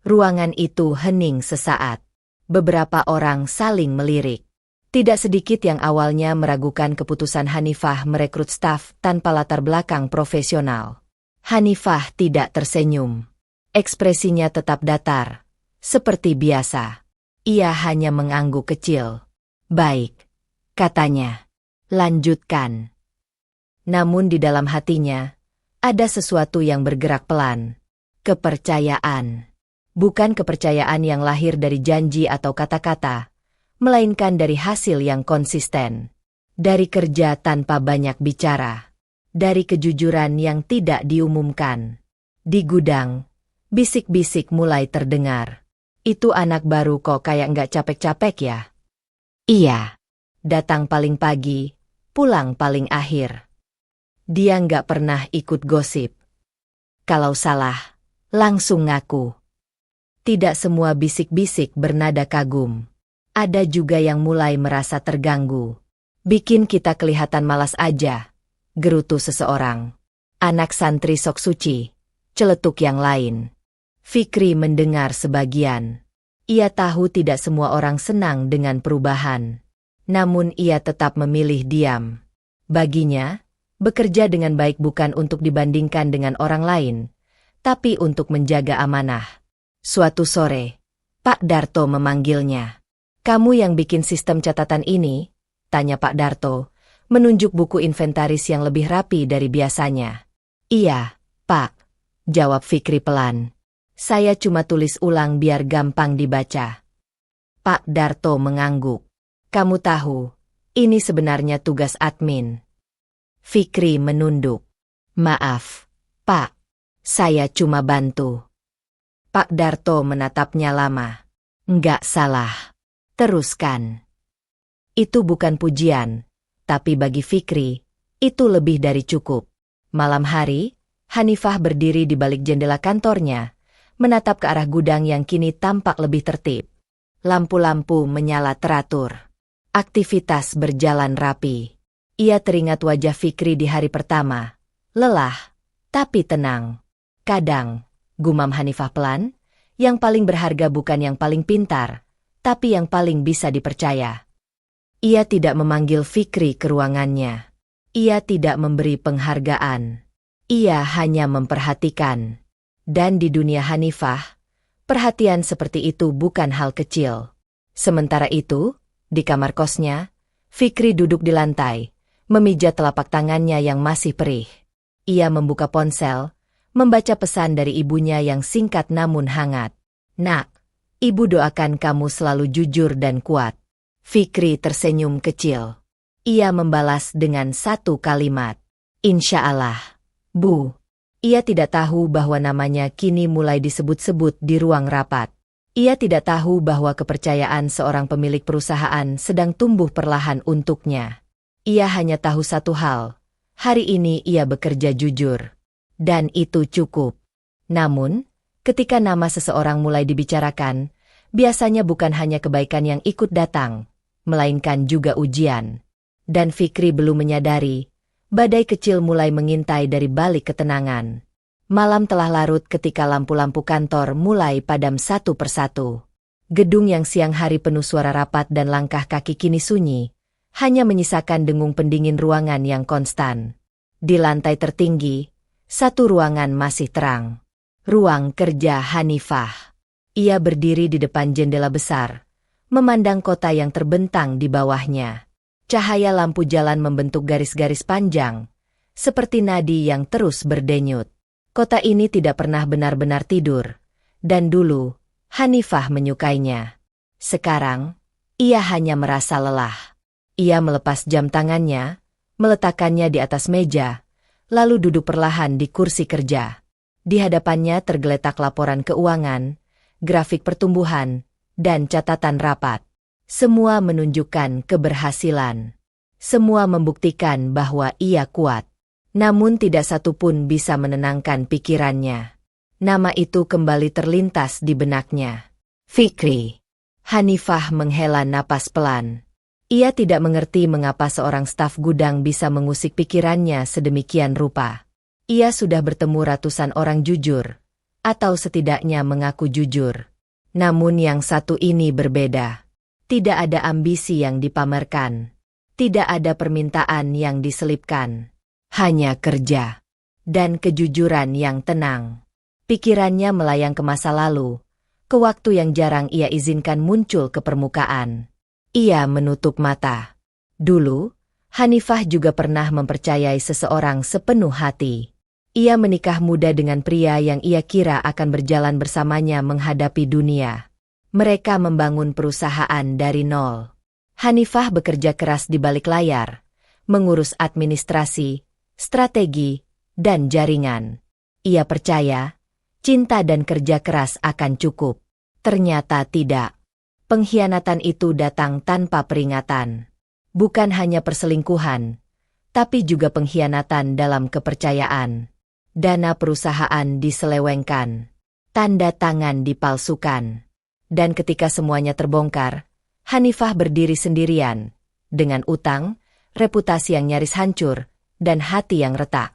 Ruangan itu hening sesaat. Beberapa orang saling melirik. Tidak sedikit yang awalnya meragukan keputusan Hanifah merekrut staf tanpa latar belakang profesional. Hanifah tidak tersenyum. Ekspresinya tetap datar, seperti biasa. Ia hanya mengangguk kecil. "Baik," katanya. "Lanjutkan." Namun di dalam hatinya, ada sesuatu yang bergerak pelan. Kepercayaan. Bukan kepercayaan yang lahir dari janji atau kata-kata, melainkan dari hasil yang konsisten. Dari kerja tanpa banyak bicara. Dari kejujuran yang tidak diumumkan. Di gudang, bisik-bisik mulai terdengar. "Itu anak baru kok kayak nggak capek-capek ya?" "Iya. Datang paling pagi, pulang paling akhir." Dia nggak pernah ikut gosip. Kalau salah, langsung ngaku. Tidak semua bisik-bisik bernada kagum. Ada juga yang mulai merasa terganggu. "Bikin kita kelihatan malas aja," gerutu seseorang. "Anak santri sok suci," celetuk yang lain. Fikri mendengar sebagian. Ia tahu tidak semua orang senang dengan perubahan. Namun ia tetap memilih diam. Baginya, Bekerja dengan baik bukan untuk dibandingkan dengan orang lain, tapi untuk menjaga amanah. Suatu sore, Pak Darto memanggilnya. "Kamu yang bikin sistem catatan ini?" tanya Pak Darto, menunjuk buku inventaris yang lebih rapi dari biasanya. "Iya, Pak," jawab Fikri pelan. "Saya cuma tulis ulang biar gampang dibaca." Pak Darto mengangguk. "Kamu tahu, ini sebenarnya tugas admin." Fikri menunduk. "Maaf, Pak. Saya cuma bantu." Pak Darto menatapnya lama. "Nggak salah. Teruskan." Itu bukan pujian, tapi bagi Fikri, itu lebih dari cukup. Malam hari, Hanifah berdiri di balik jendela kantornya, menatap ke arah gudang yang kini tampak lebih tertib. Lampu-lampu menyala teratur. Aktivitas berjalan rapi. Ia teringat wajah Fikri di hari pertama. Lelah, tapi tenang. "Kadang," gumam Hanifah pelan, "yang paling berharga bukan yang paling pintar, tapi yang paling bisa dipercaya." Ia tidak memanggil Fikri ke ruangannya. Ia tidak memberi penghargaan. Ia hanya memperhatikan. Dan di dunia Hanifah, perhatian seperti itu bukan hal kecil. Sementara itu, di kamar kosnya, Fikri duduk di lantai, memijat telapak tangannya yang masih perih. Ia membuka ponsel, membaca pesan dari ibunya yang singkat namun hangat. "Nak, Ibu doakan kamu selalu jujur dan kuat." Fikri tersenyum kecil. Ia membalas dengan satu kalimat. "Insya Allah, Bu." Ia tidak tahu bahwa namanya kini mulai disebut-sebut di ruang rapat. Ia tidak tahu bahwa kepercayaan seorang pemilik perusahaan sedang tumbuh perlahan untuknya. Ia hanya tahu satu hal, hari ini ia bekerja jujur. Dan itu cukup. Namun, ketika nama seseorang mulai dibicarakan, biasanya bukan hanya kebaikan yang ikut datang, melainkan juga ujian. Dan Fikri belum menyadari, badai kecil mulai mengintai dari balik ketenangan. Malam telah larut ketika lampu-lampu kantor mulai padam satu persatu. Gedung yang siang hari penuh suara rapat dan langkah kaki kini sunyi, hanya menyisakan dengung pendingin ruangan yang konstan. Di lantai tertinggi, satu ruangan masih terang. Ruang kerja Hanifah. Ia berdiri di depan jendela besar, memandang kota yang terbentang di bawahnya. Cahaya lampu jalan membentuk garis-garis panjang, seperti nadi yang terus berdenyut. Kota ini tidak pernah benar-benar tidur, dan dulu, Hanifah menyukainya. Sekarang, ia hanya merasa lelah. Ia melepas jam tangannya, meletakkannya di atas meja, lalu duduk perlahan di kursi kerja. Di hadapannya tergeletak laporan keuangan, grafik pertumbuhan, dan catatan rapat. Semua menunjukkan keberhasilan. Semua membuktikan bahwa ia kuat. Namun tidak satu pun bisa menenangkan pikirannya. Nama itu kembali terlintas di benaknya. Fikri. Hanifah menghela napas pelan. Ia tidak mengerti mengapa seorang staf gudang bisa mengusik pikirannya sedemikian rupa. Ia sudah bertemu ratusan orang jujur, atau setidaknya mengaku jujur. Namun yang satu ini berbeda. Tidak ada ambisi yang dipamerkan. Tidak ada permintaan yang diselipkan. Hanya kerja. Dan kejujuran yang tenang. Pikirannya melayang ke masa lalu, ke waktu yang jarang ia izinkan muncul ke permukaan. Ia menutup mata. Dulu, Hanifah juga pernah mempercayai seseorang sepenuh hati. Ia menikah muda dengan pria yang ia kira akan berjalan bersamanya menghadapi dunia. Mereka membangun perusahaan dari nol. Hanifah bekerja keras di balik layar, mengurus administrasi, strategi, dan jaringan. Ia percaya, cinta dan kerja keras akan cukup. Ternyata tidak. Pengkhianatan itu datang tanpa peringatan. Bukan hanya perselingkuhan, tapi juga pengkhianatan dalam kepercayaan. Dana perusahaan diselewengkan. Tanda tangan dipalsukan. Dan ketika semuanya terbongkar, Hanifah berdiri sendirian, dengan utang, reputasi yang nyaris hancur, dan hati yang retak.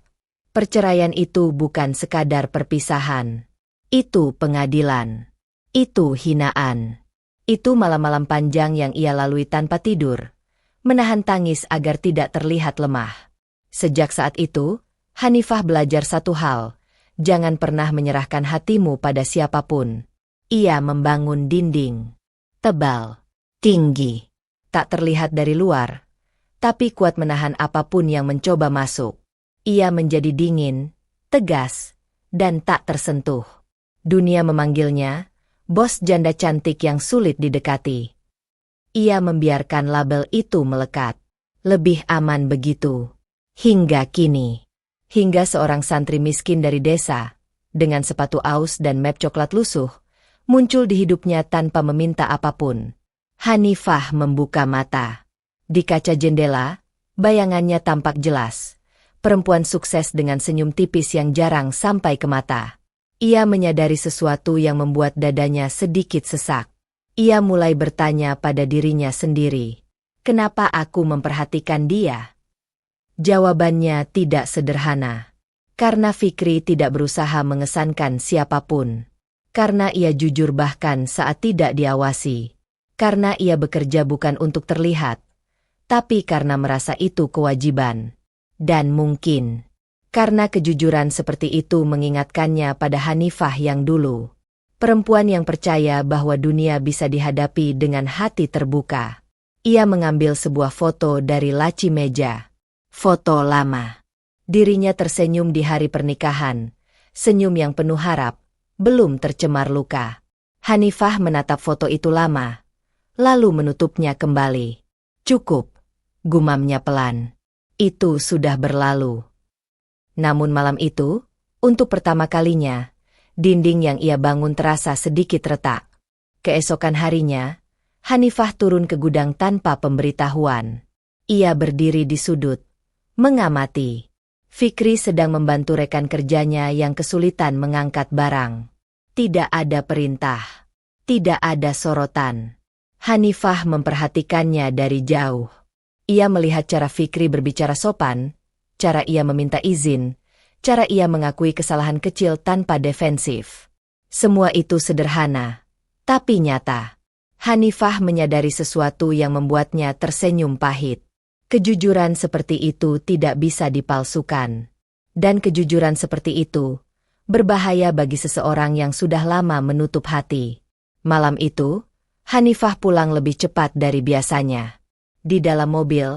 Perceraian itu bukan sekadar perpisahan. Itu pengadilan. Itu hinaan. Itu malam-malam panjang yang ia lalui tanpa tidur, menahan tangis agar tidak terlihat lemah. Sejak saat itu, Hanifah belajar satu hal, jangan pernah menyerahkan hatimu pada siapapun. Ia membangun dinding tebal, tinggi, tak terlihat dari luar, tapi kuat menahan apapun yang mencoba masuk. Ia menjadi dingin, tegas, dan tak tersentuh. Dunia memanggilnya bos janda cantik yang sulit didekati. Ia membiarkan label itu melekat. Lebih aman begitu. Hingga kini. Hingga seorang santri miskin dari desa, dengan sepatu aus dan map coklat lusuh, muncul di hidupnya tanpa meminta apapun. Hanifah membuka mata. Di kaca jendela, bayangannya tampak jelas. Perempuan sukses dengan senyum tipis yang jarang sampai ke mata. Ia menyadari sesuatu yang membuat dadanya sedikit sesak. Ia mulai bertanya pada dirinya sendiri, kenapa aku memperhatikan dia? Jawabannya tidak sederhana. Karena Fikri tidak berusaha mengesankan siapapun. Karena ia jujur bahkan saat tidak diawasi. Karena ia bekerja bukan untuk terlihat, tapi karena merasa itu kewajiban. Dan mungkin karena kejujuran seperti itu mengingatkannya pada Hanifah yang dulu. Perempuan yang percaya bahwa dunia bisa dihadapi dengan hati terbuka. Ia mengambil sebuah foto dari laci meja. Foto lama. Dirinya tersenyum di hari pernikahan. Senyum yang penuh harap, belum tercemar luka. Hanifah menatap foto itu lama, lalu menutupnya kembali. Cukup, gumamnya pelan. Itu sudah berlalu. Namun malam itu, untuk pertama kalinya, dinding yang ia bangun terasa sedikit retak. Keesokan harinya, Hanifah turun ke gudang tanpa pemberitahuan. Ia berdiri di sudut, mengamati. Fikri sedang membantu rekan kerjanya yang kesulitan mengangkat barang. Tidak ada perintah, tidak ada sorotan. Hanifah memperhatikannya dari jauh. Ia melihat cara Fikri berbicara sopan, cara ia meminta izin, cara ia mengakui kesalahan kecil tanpa defensif. Semua itu sederhana, tapi nyata. Hanifah menyadari sesuatu yang membuatnya tersenyum pahit. Kejujuran seperti itu tidak bisa dipalsukan. Dan kejujuran seperti itu berbahaya bagi seseorang yang sudah lama menutup hati. Malam itu, Hanifah pulang lebih cepat dari biasanya. Di dalam mobil,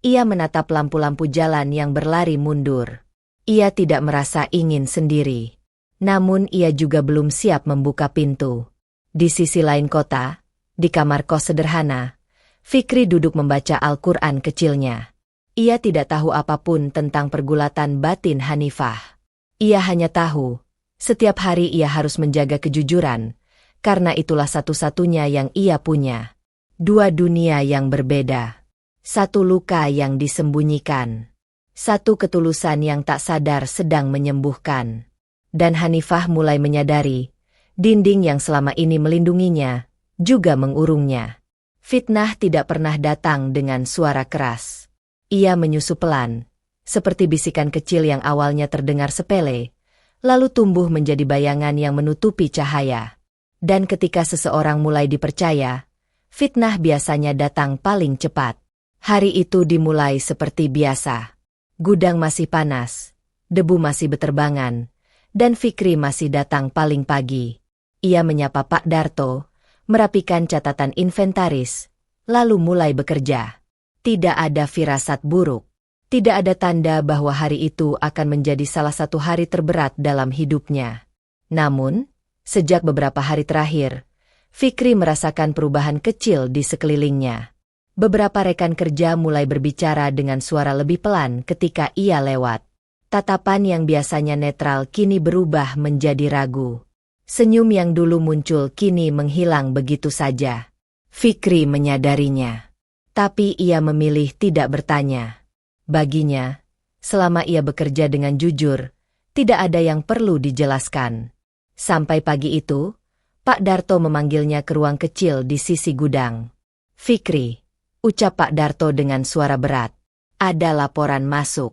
ia menatap lampu-lampu jalan yang berlari mundur. Ia tidak merasa ingin sendiri. Namun ia juga belum siap membuka pintu. Di sisi lain kota, di kamar kos sederhana, Fikri duduk membaca Al-Quran kecilnya. Ia tidak tahu apapun tentang pergulatan batin Hanifah. Ia hanya tahu, setiap hari ia harus menjaga kejujuran, karena itulah satu-satunya yang ia punya. Dua dunia yang berbeda. Satu luka yang disembunyikan. Satu ketulusan yang tak sadar sedang menyembuhkan. Dan Hanifah mulai menyadari, dinding yang selama ini melindunginya, juga mengurungnya. Fitnah tidak pernah datang dengan suara keras. Ia menyusup pelan, seperti bisikan kecil yang awalnya terdengar sepele, lalu tumbuh menjadi bayangan yang menutupi cahaya. Dan ketika seseorang mulai dipercaya, fitnah biasanya datang paling cepat. Hari itu dimulai seperti biasa. Gudang masih panas, debu masih beterbangan, dan Fikri masih datang paling pagi. Ia menyapa Pak Darto, merapikan catatan inventaris, lalu mulai bekerja. Tidak ada firasat buruk. Tidak ada tanda bahwa hari itu akan menjadi salah satu hari terberat dalam hidupnya. Namun, sejak beberapa hari terakhir, Fikri merasakan perubahan kecil di sekelilingnya. Beberapa rekan kerja mulai berbicara dengan suara lebih pelan ketika ia lewat. Tatapan yang biasanya netral kini berubah menjadi ragu. Senyum yang dulu muncul kini menghilang begitu saja. Fikri menyadarinya. Tapi ia memilih tidak bertanya. Baginya, selama ia bekerja dengan jujur, tidak ada yang perlu dijelaskan. Sampai pagi itu, Pak Darto memanggilnya ke ruang kecil di sisi gudang. Fikri, ucap Pak Darto dengan suara berat. Ada laporan masuk.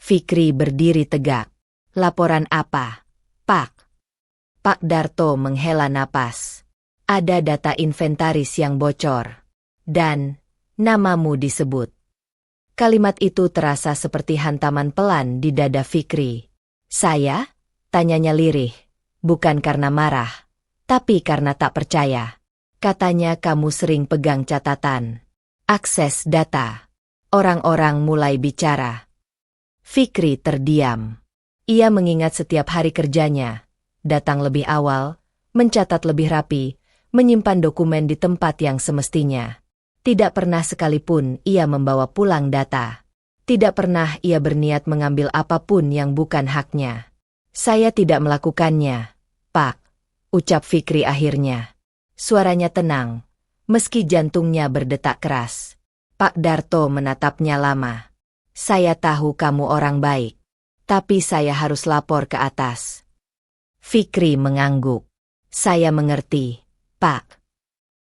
Fikri berdiri tegak. Laporan apa, Pak? Pak Darto menghela napas. Ada data inventaris yang bocor. Dan namamu disebut. Kalimat itu terasa seperti hantaman pelan di dada Fikri. Saya? Tanyanya lirih. Bukan karena marah, tapi karena tak percaya. Katanya kamu sering pegang catatan. Akses data. Orang-orang mulai bicara. Fikri terdiam. Ia mengingat setiap hari kerjanya. Datang lebih awal, mencatat lebih rapi, menyimpan dokumen di tempat yang semestinya. Tidak pernah sekalipun ia membawa pulang data. Tidak pernah ia berniat mengambil apapun yang bukan haknya. Saya tidak melakukannya, Pak, ucap Fikri akhirnya. Suaranya tenang, meski jantungnya berdetak keras. Pak Darto menatapnya lama. Saya tahu kamu orang baik, tapi saya harus lapor ke atas. Fikri mengangguk. Saya mengerti, Pak.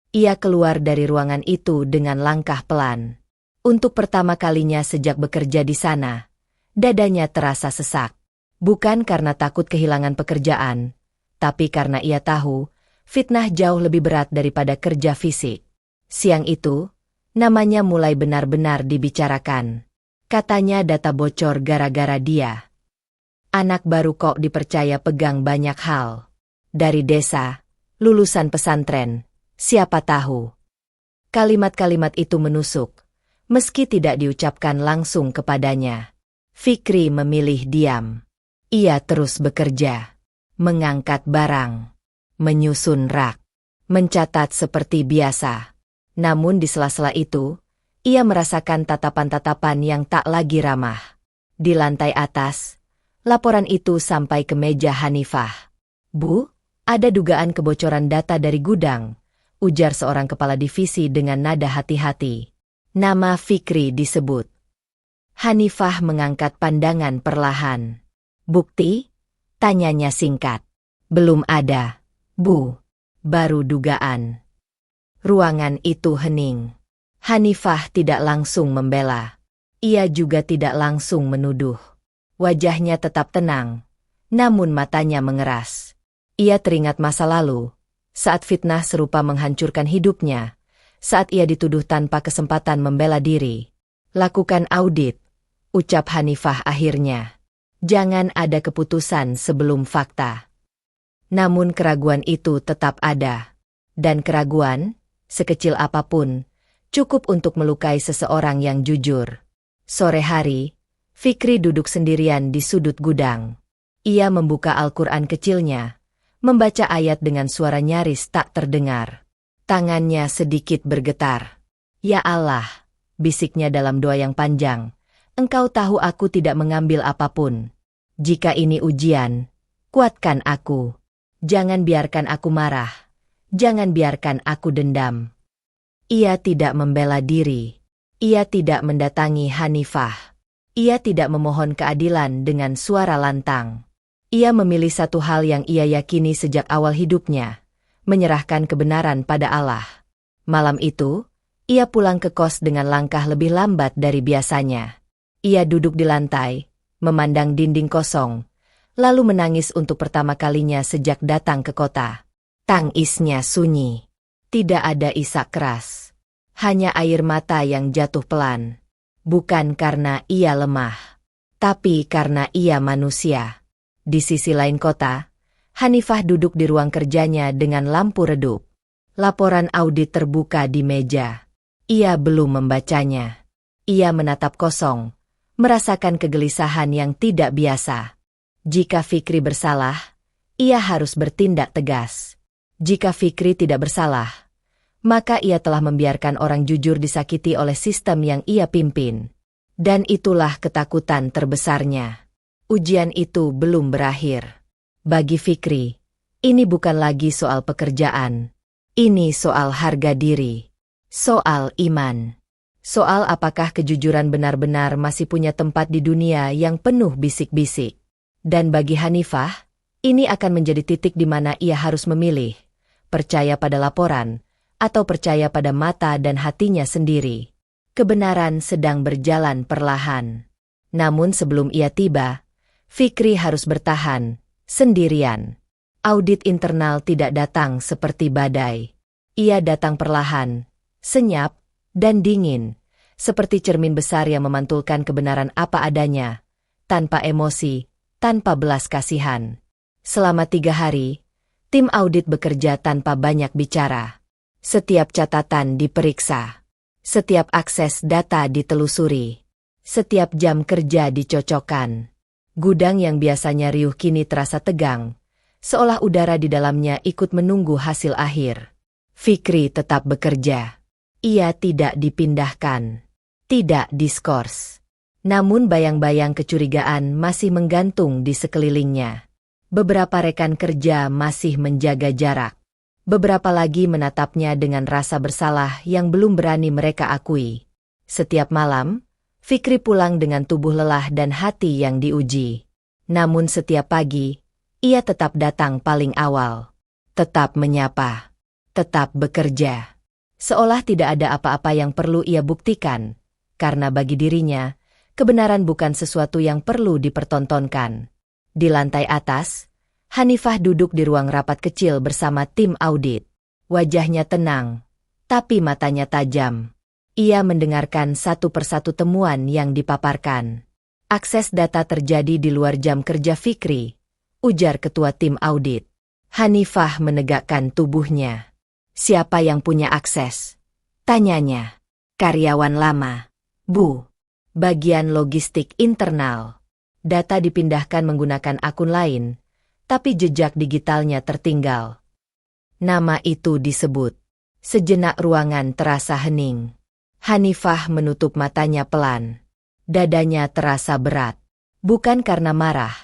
Ia keluar dari ruangan itu dengan langkah pelan. Untuk pertama kalinya sejak bekerja di sana, dadanya terasa sesak. Bukan karena takut kehilangan pekerjaan, tapi karena ia tahu fitnah jauh lebih berat daripada kerja fisik. Siang itu, namanya mulai benar-benar dibicarakan. Katanya data bocor gara-gara dia. Anak baru kok dipercaya pegang banyak hal. Dari desa, lulusan pesantren, siapa tahu. Kalimat-kalimat itu menusuk, meski tidak diucapkan langsung kepadanya. Fikri memilih diam. Ia terus bekerja, mengangkat barang, menyusun rak, mencatat seperti biasa. Namun di sela-sela itu, ia merasakan tatapan-tatapan yang tak lagi ramah. Di lantai atas, laporan itu sampai ke meja Hanifah. Bu, ada dugaan kebocoran data dari gudang, ujar seorang kepala divisi dengan nada hati-hati. Nama Fikri disebut. Hanifah mengangkat pandangan perlahan. Bukti? Tanyanya singkat. Belum ada, Bu. Baru dugaan. Ruangan itu hening. Hanifah tidak langsung membela. Ia juga tidak langsung menuduh. Wajahnya tetap tenang, namun matanya mengeras. Ia teringat masa lalu, saat fitnah serupa menghancurkan hidupnya, saat ia dituduh tanpa kesempatan membela diri. Lakukan audit, ucap Hanifah akhirnya. Jangan ada keputusan sebelum fakta. Namun keraguan itu tetap ada. Dan keraguan, sekecil apapun, cukup untuk melukai seseorang yang jujur. Sore hari, Fikri duduk sendirian di sudut gudang. Ia membuka Al-Quran kecilnya, membaca ayat dengan suara nyaris tak terdengar. Tangannya sedikit bergetar. Ya Allah, bisiknya dalam doa yang panjang. Engkau tahu aku tidak mengambil apapun. Jika ini ujian, kuatkan aku. Jangan biarkan aku marah. Jangan biarkan aku dendam. Ia tidak membela diri. Ia tidak mendatangi Hanifah. Ia tidak memohon keadilan dengan suara lantang. Ia memilih satu hal yang ia yakini sejak awal hidupnya, menyerahkan kebenaran pada Allah. Malam itu, ia pulang ke kos dengan langkah lebih lambat dari biasanya. Ia duduk di lantai, memandang dinding kosong, lalu menangis untuk pertama kalinya sejak datang ke kota. Tangisnya sunyi. Tidak ada isak keras. Hanya air mata yang jatuh pelan. Bukan karena ia lemah, tapi karena ia manusia. Di sisi lain kota, Hanifah duduk di ruang kerjanya dengan lampu redup. Laporan audit terbuka di meja. Ia belum membacanya. Ia menatap kosong, merasakan kegelisahan yang tidak biasa. Jika Fikri bersalah, ia harus bertindak tegas. Jika Fikri tidak bersalah, maka ia telah membiarkan orang jujur disakiti oleh sistem yang ia pimpin. Dan itulah ketakutan terbesarnya. Ujian itu belum berakhir. Bagi Fikri, ini bukan lagi soal pekerjaan. Ini soal harga diri. Soal iman. Soal apakah kejujuran benar-benar masih punya tempat di dunia yang penuh bisik-bisik. Dan bagi Hanifah, ini akan menjadi titik di mana ia harus memilih, percaya pada laporan, atau percaya pada mata dan hatinya sendiri. Kebenaran sedang berjalan perlahan. Namun sebelum ia tiba, Fikri harus bertahan, sendirian. Audit internal tidak datang seperti badai. Ia datang perlahan, senyap, dan dingin, seperti cermin besar yang memantulkan kebenaran apa adanya, tanpa emosi, tanpa belas kasihan. Selama 3 hari, tim audit bekerja tanpa banyak bicara. Setiap catatan diperiksa. Setiap akses data ditelusuri. Setiap jam kerja dicocokkan. Gudang yang biasanya riuh kini terasa tegang, seolah udara di dalamnya ikut menunggu hasil akhir. Fikri tetap bekerja. Ia tidak dipindahkan. Tidak diskors. Namun bayang-bayang kecurigaan masih menggantung di sekelilingnya. Beberapa rekan kerja masih menjaga jarak. Beberapa lagi menatapnya dengan rasa bersalah yang belum berani mereka akui. Setiap malam, Fikri pulang dengan tubuh lelah dan hati yang diuji. Namun setiap pagi, ia tetap datang paling awal. Tetap menyapa. Tetap bekerja. Seolah tidak ada apa-apa yang perlu ia buktikan. Karena bagi dirinya, kebenaran bukan sesuatu yang perlu dipertontonkan. Di lantai atas, Hanifah duduk di ruang rapat kecil bersama tim audit. Wajahnya tenang, tapi matanya tajam. Ia mendengarkan satu persatu temuan yang dipaparkan. Akses data terjadi di luar jam kerja Fikri, ujar ketua tim audit. Hanifah menegakkan tubuhnya. Siapa yang punya akses? Tanyanya. Karyawan lama. Bu. Bagian logistik internal. Data dipindahkan menggunakan akun lain, tapi jejak digitalnya tertinggal. Nama itu disebut. Sejenak ruangan terasa hening. Hanifah menutup matanya pelan. Dadanya terasa berat. Bukan karena marah,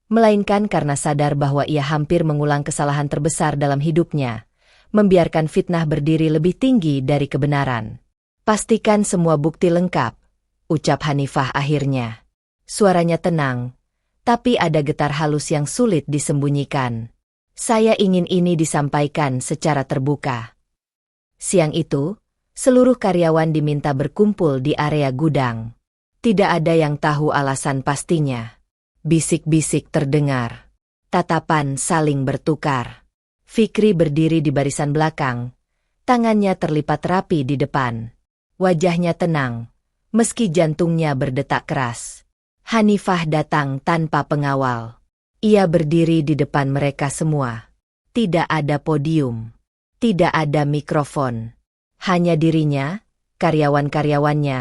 melainkan karena sadar bahwa ia hampir mengulang kesalahan terbesar dalam hidupnya, membiarkan fitnah berdiri lebih tinggi dari kebenaran. Pastikan semua bukti lengkap, ucap Hanifah akhirnya. Suaranya tenang, tapi ada getar halus yang sulit disembunyikan. Saya ingin ini disampaikan secara terbuka. Siang itu, seluruh karyawan diminta berkumpul di area gudang. Tidak ada yang tahu alasan pastinya. Bisik-bisik terdengar. Tatapan saling bertukar. Fikri berdiri di barisan belakang. Tangannya terlipat rapi di depan. Wajahnya tenang, meski jantungnya berdetak keras. Hanifah datang tanpa pengawal. Ia berdiri di depan mereka semua. Tidak ada podium. Tidak ada mikrofon. Hanya dirinya, karyawan-karyawannya,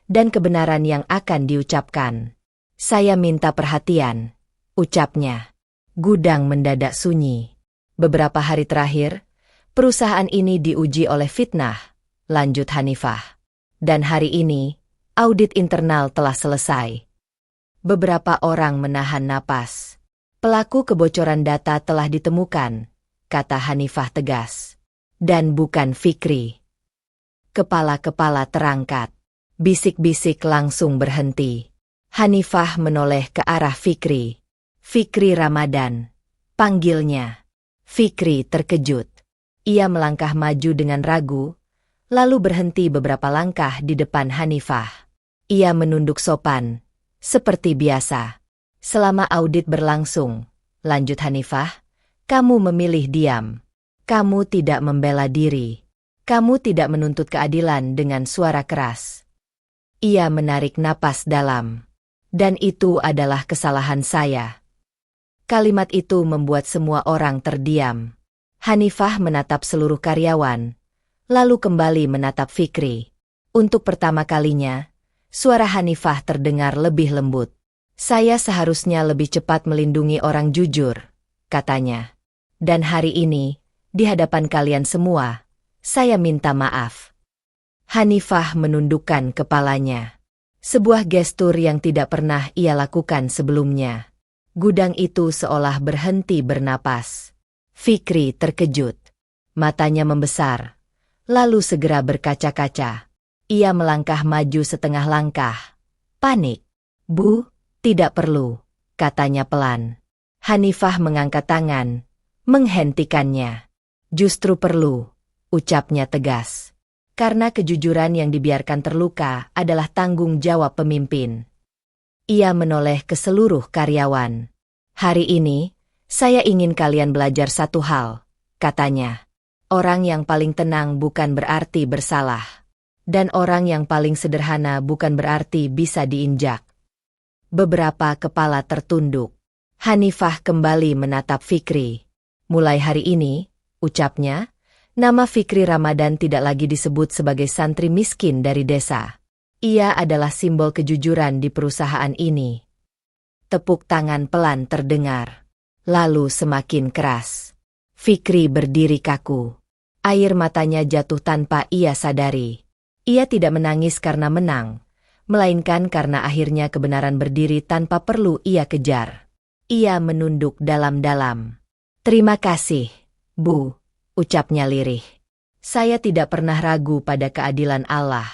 dan kebenaran yang akan diucapkan. Saya minta perhatian, ucapnya. Gudang mendadak sunyi. Beberapa hari terakhir, perusahaan ini diuji oleh fitnah, lanjut Hanifah. Dan hari ini, audit internal telah selesai. Beberapa orang menahan napas. Pelaku kebocoran data telah ditemukan, kata Hanifah tegas. Dan bukan Fikri. Kepala-kepala terangkat. Bisik-bisik langsung berhenti. Hanifah menoleh ke arah Fikri. Fikri Ramadan. Panggilnya. Fikri terkejut. Ia melangkah maju dengan ragu, lalu berhenti beberapa langkah di depan Hanifah. Ia menunduk sopan, seperti biasa. Selama audit berlangsung, lanjut Hanifah, kamu memilih diam. Kamu tidak membela diri. Kamu tidak menuntut keadilan dengan suara keras. Ia menarik napas dalam. Dan itu adalah kesalahan saya. Kalimat itu membuat semua orang terdiam. Hanifah menatap seluruh karyawan, lalu kembali menatap Fikri. Untuk pertama kalinya, suara Hanifah terdengar lebih lembut. Saya seharusnya lebih cepat melindungi orang jujur, katanya. Dan hari ini, di hadapan kalian semua, saya minta maaf. Hanifah menundukkan kepalanya. Sebuah gestur yang tidak pernah ia lakukan sebelumnya. Gudang itu seolah berhenti bernapas. Fikri terkejut. Matanya membesar, lalu segera berkaca-kaca. Ia melangkah maju setengah langkah. Panik. Bu, tidak perlu, katanya pelan. Hanifah mengangkat tangan, menghentikannya. Justru perlu, ucapnya tegas. Karena kejujuran yang dibiarkan terluka adalah tanggung jawab pemimpin. Ia menoleh ke seluruh karyawan. Hari ini, saya ingin kalian belajar satu hal, katanya. Orang yang paling tenang bukan berarti bersalah. Dan orang yang paling sederhana bukan berarti bisa diinjak. Beberapa kepala tertunduk. Hanifah kembali menatap Fikri. Mulai hari ini, ucapnya, nama Fikri Ramadan tidak lagi disebut sebagai santri miskin dari desa. Ia adalah simbol kejujuran di perusahaan ini. Tepuk tangan pelan terdengar. Lalu semakin keras. Fikri berdiri kaku. Air matanya jatuh tanpa ia sadari. Ia tidak menangis karena menang, melainkan karena akhirnya kebenaran berdiri tanpa perlu ia kejar. Ia menunduk dalam-dalam. Terima kasih, Bu, ucapnya lirih. Saya tidak pernah ragu pada keadilan Allah.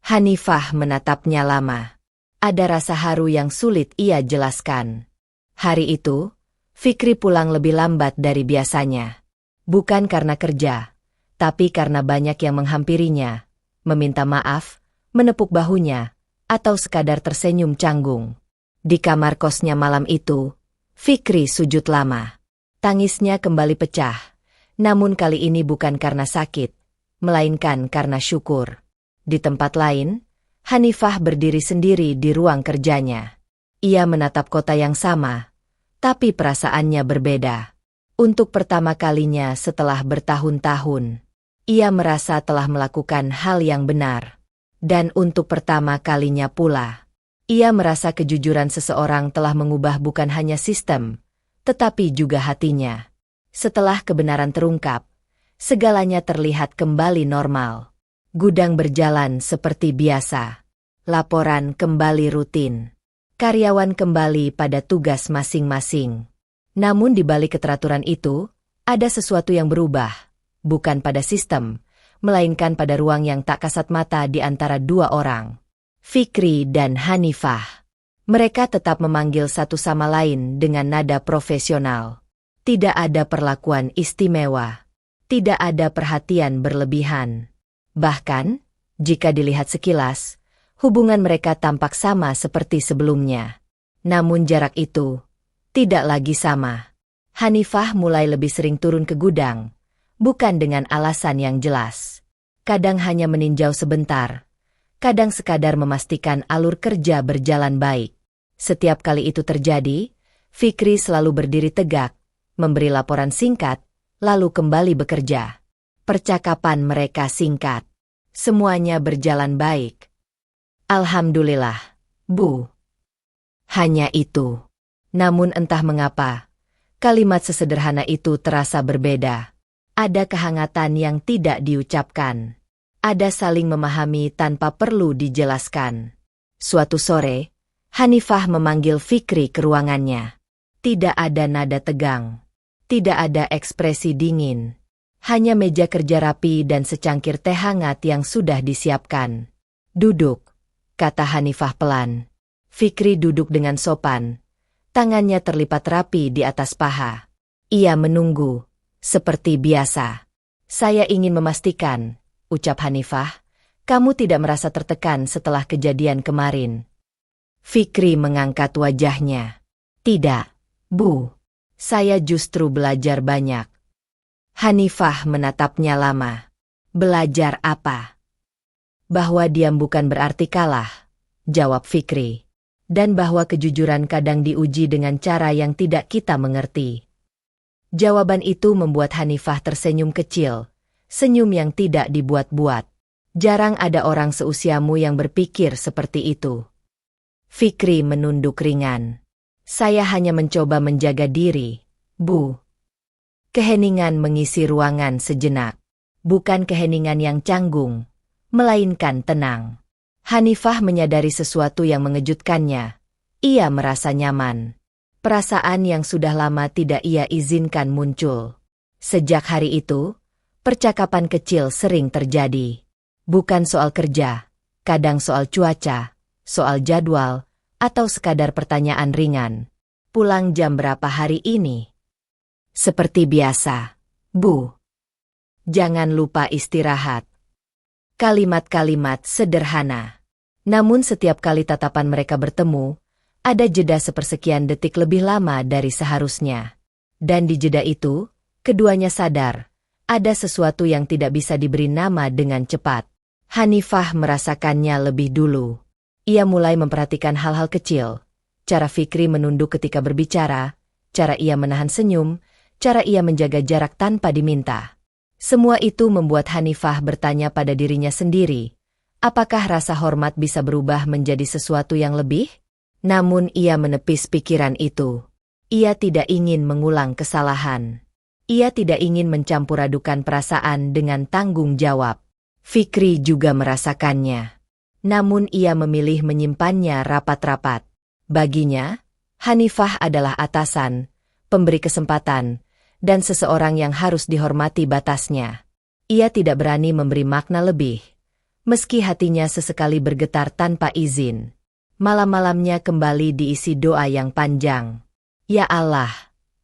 Hanifah menatapnya lama. Ada rasa haru yang sulit ia jelaskan. Hari itu, Fikri pulang lebih lambat dari biasanya. Bukan karena kerja, tapi karena banyak yang menghampirinya, meminta maaf, menepuk bahunya, atau sekadar tersenyum canggung. Di kamar kosnya malam itu, Fikri sujud lama. Tangisnya kembali pecah, namun kali ini bukan karena sakit, melainkan karena syukur. Di tempat lain, Hanifah berdiri sendiri di ruang kerjanya. Ia menatap kota yang sama, tapi perasaannya berbeda. Untuk pertama kalinya setelah bertahun-tahun, ia merasa telah melakukan hal yang benar. Dan untuk pertama kalinya pula, ia merasa kejujuran seseorang telah mengubah bukan hanya sistem, tetapi juga hatinya. Setelah kebenaran terungkap, segalanya terlihat kembali normal. Gudang berjalan seperti biasa. Laporan kembali rutin. Karyawan kembali pada tugas masing-masing. Namun di balik keteraturan itu, ada sesuatu yang berubah. Bukan pada sistem, melainkan pada ruang yang tak kasat mata di antara dua orang. Fikri dan Hanifah. Mereka tetap memanggil satu sama lain dengan nada profesional. Tidak ada perlakuan istimewa. Tidak ada perhatian berlebihan. Bahkan, jika dilihat sekilas, hubungan mereka tampak sama seperti sebelumnya. Namun jarak itu tidak lagi sama. Hanifah mulai lebih sering turun ke gudang. Bukan dengan alasan yang jelas. Kadang hanya meninjau sebentar. Kadang sekadar memastikan alur kerja berjalan baik. Setiap kali itu terjadi, Fikri selalu berdiri tegak, memberi laporan singkat, lalu kembali bekerja. Percakapan mereka singkat. Semuanya berjalan baik. Alhamdulillah, Bu. Hanya itu. Namun entah mengapa, kalimat sesederhana itu terasa berbeda. Ada kehangatan yang tidak diucapkan. Ada saling memahami tanpa perlu dijelaskan. Suatu sore, Hanifah memanggil Fikri ke ruangannya. Tidak ada nada tegang. Tidak ada ekspresi dingin. Hanya meja kerja rapi dan secangkir teh hangat yang sudah disiapkan. Duduk, kata Hanifah pelan. Fikri duduk dengan sopan. Tangannya terlipat rapi di atas paha. Ia menunggu. Seperti biasa. Saya ingin memastikan, ucap Hanifah, kamu tidak merasa tertekan setelah kejadian kemarin. Fikri mengangkat wajahnya. Tidak, Bu. Saya justru belajar banyak. Hanifah menatapnya lama. Belajar apa? Bahwa diam bukan berarti kalah, jawab Fikri. Dan bahwa kejujuran kadang diuji dengan cara yang tidak kita mengerti. Jawaban itu membuat Hanifah tersenyum kecil, senyum yang tidak dibuat-buat. Jarang ada orang seusiamu yang berpikir seperti itu. Fikri menunduk ringan. Saya hanya mencoba menjaga diri, Bu. Keheningan mengisi ruangan sejenak. Bukan keheningan yang canggung, melainkan tenang. Hanifah menyadari sesuatu yang mengejutkannya. Ia merasa nyaman. Perasaan yang sudah lama tidak ia izinkan muncul. Sejak hari itu, percakapan kecil sering terjadi. Bukan soal kerja, kadang soal cuaca, soal jadwal, atau sekadar pertanyaan ringan. Pulang jam berapa hari ini? Seperti biasa, Bu. Jangan lupa istirahat. Kalimat-kalimat sederhana. Namun setiap kali tatapan mereka bertemu, ada jeda sepersekian detik lebih lama dari seharusnya. Dan di jeda itu, keduanya sadar, ada sesuatu yang tidak bisa diberi nama dengan cepat. Hanifah merasakannya lebih dulu. Ia mulai memperhatikan hal-hal kecil. Cara Fikri menunduk ketika berbicara, cara ia menahan senyum, cara ia menjaga jarak tanpa diminta. Semua itu membuat Hanifah bertanya pada dirinya sendiri, apakah rasa hormat bisa berubah menjadi sesuatu yang lebih? Namun ia menepis pikiran itu. Ia tidak ingin mengulang kesalahan. Ia tidak ingin mencampur adukan perasaan dengan tanggung jawab. Fikri juga merasakannya. Namun ia memilih menyimpannya rapat-rapat. Baginya, Hanifah adalah atasan, pemberi kesempatan, dan seseorang yang harus dihormati batasnya. Ia tidak berani memberi makna lebih. Meski hatinya sesekali bergetar tanpa izin. Malam-malamnya kembali diisi doa yang panjang. Ya Allah,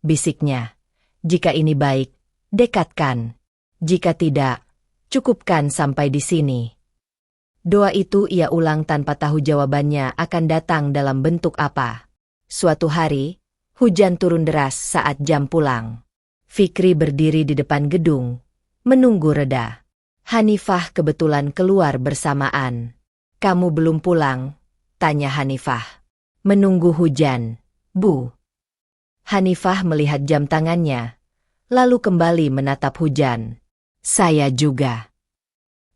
bisiknya. Jika ini baik, dekatkan. Jika tidak, cukupkan sampai di sini. Doa itu ia ulang tanpa tahu jawabannya akan datang dalam bentuk apa. Suatu hari, hujan turun deras saat jam pulang. Fikri berdiri di depan gedung, menunggu reda. Hanifah kebetulan keluar bersamaan. "Kamu belum pulang?" tanya Hanifah. "Menunggu hujan, Bu." Hanifah melihat jam tangannya, lalu kembali menatap hujan. "Saya juga."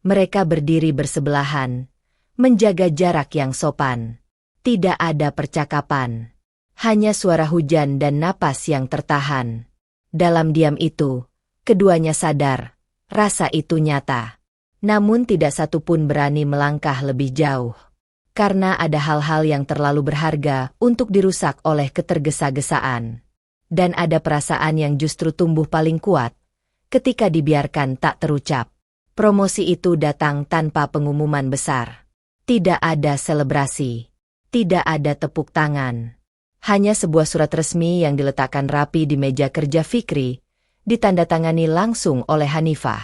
Mereka berdiri bersebelahan, menjaga jarak yang sopan. Tidak ada percakapan, hanya suara hujan dan napas yang tertahan. Dalam diam itu, keduanya sadar, rasa itu nyata. Namun tidak satu pun berani melangkah lebih jauh. Karena ada hal-hal yang terlalu berharga untuk dirusak oleh ketergesa-gesaan. Dan ada perasaan yang justru tumbuh paling kuat ketika dibiarkan tak terucap. Promosi itu datang tanpa pengumuman besar. Tidak ada selebrasi. Tidak ada tepuk tangan. Hanya sebuah surat resmi yang diletakkan rapi di meja kerja Fikri, ditandatangani langsung oleh Hanifah.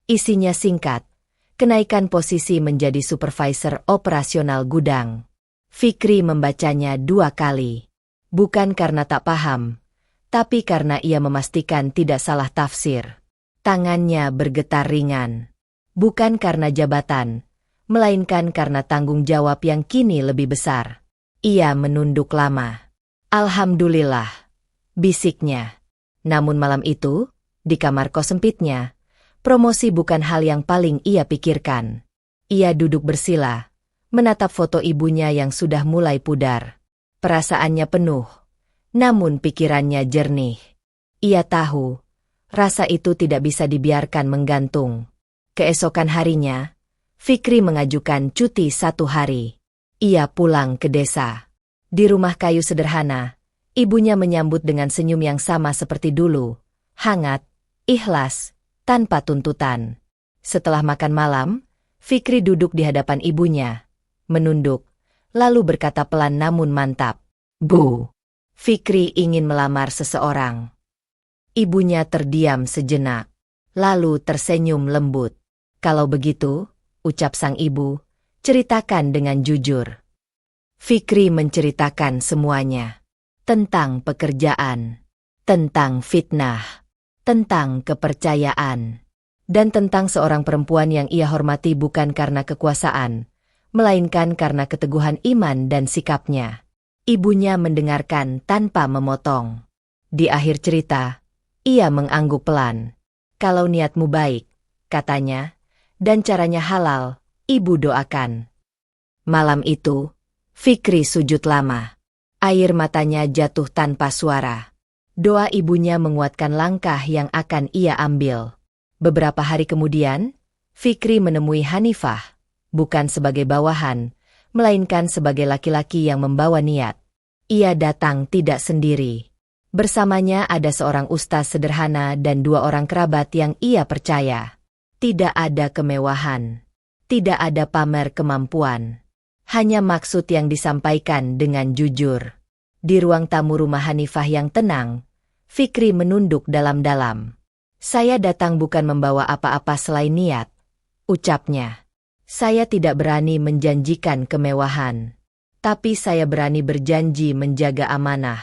Isinya singkat, kenaikan posisi menjadi supervisor operasional gudang. Fikri membacanya 2 kali. Bukan karena tak paham, tapi karena ia memastikan tidak salah tafsir. Tangannya bergetar ringan. Bukan karena jabatan, melainkan karena tanggung jawab yang kini lebih besar. Ia menunduk lama. "Alhamdulillah," bisiknya. Namun malam itu, di kamar kos sempitnya, promosi bukan hal yang paling ia pikirkan. Ia duduk bersila, menatap foto ibunya yang sudah mulai pudar. Perasaannya penuh. Namun pikirannya jernih. Ia tahu, rasa itu tidak bisa dibiarkan menggantung. Keesokan harinya, Fikri mengajukan cuti 1 hari. Ia pulang ke desa. Di rumah kayu sederhana, ibunya menyambut dengan senyum yang sama seperti dulu. Hangat, ikhlas, tanpa tuntutan. Setelah makan malam, Fikri duduk di hadapan ibunya, menunduk, lalu berkata pelan namun mantap, "Bu." Fikri ingin melamar seseorang. Ibunya terdiam sejenak, lalu tersenyum lembut. "Kalau begitu," ucap sang ibu, "ceritakan dengan jujur." Fikri menceritakan semuanya. Tentang pekerjaan, tentang fitnah, tentang kepercayaan, dan tentang seorang perempuan yang ia hormati bukan karena kekuasaan, melainkan karena keteguhan iman dan sikapnya. Ibunya mendengarkan tanpa memotong. Di akhir cerita, ia mengangguk pelan. "Kalau niatmu baik," katanya, "dan caranya halal, ibu doakan." Malam itu, Fikri sujud lama. Air matanya jatuh tanpa suara. Doa ibunya menguatkan langkah yang akan ia ambil. Beberapa hari kemudian, Fikri menemui Hanifah, bukan sebagai bawahan, melainkan sebagai laki-laki yang membawa niat. Ia datang tidak sendiri. Bersamanya ada seorang ustaz sederhana dan 2 orang kerabat yang ia percaya. Tidak ada kemewahan. Tidak ada pamer kemampuan. Hanya maksud yang disampaikan dengan jujur. Di ruang tamu rumah Hanifah yang tenang, Fikri menunduk dalam-dalam. "Saya datang bukan membawa apa-apa selain niat," ucapnya. "Saya tidak berani menjanjikan kemewahan, tapi saya berani berjanji menjaga amanah."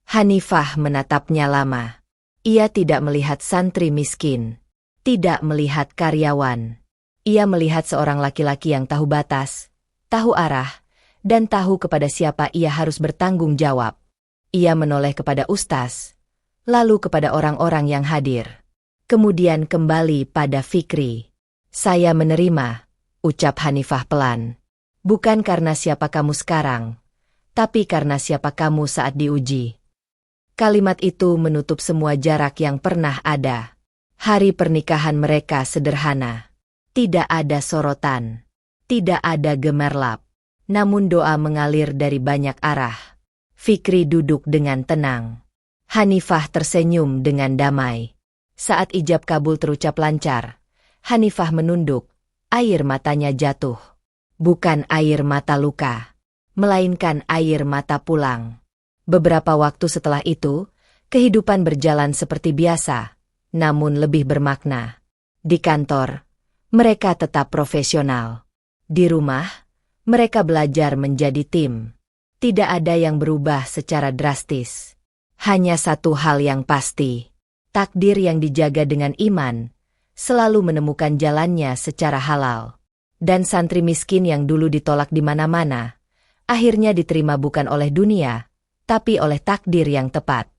Hanifah menatapnya lama. Ia tidak melihat santri miskin, tidak melihat karyawan. Ia melihat seorang laki-laki yang tahu batas, tahu arah, dan tahu kepada siapa ia harus bertanggung jawab. Ia menoleh kepada ustaz, lalu kepada orang-orang yang hadir. Kemudian kembali pada Fikri. "Saya menerima," ucap Hanifah pelan. "Bukan karena siapa kamu sekarang, tapi karena siapa kamu saat diuji." Kalimat itu menutup semua jarak yang pernah ada. Hari pernikahan mereka sederhana. Tidak ada sorotan. Tidak ada gemerlap. Namun doa mengalir dari banyak arah. Fikri duduk dengan tenang. Hanifah tersenyum dengan damai. Saat ijab kabul terucap lancar, Hanifah menunduk, air matanya jatuh. Bukan air mata luka, melainkan air mata pulang. Beberapa waktu setelah itu, kehidupan berjalan seperti biasa, namun lebih bermakna. Di kantor, mereka tetap profesional. Di rumah, mereka belajar menjadi tim. Tidak ada yang berubah secara drastis. Hanya satu hal yang pasti. Takdir yang dijaga dengan iman, selalu menemukan jalannya secara halal. Dan santri miskin yang dulu ditolak di mana-mana, akhirnya diterima bukan oleh dunia, tapi oleh takdir yang tepat.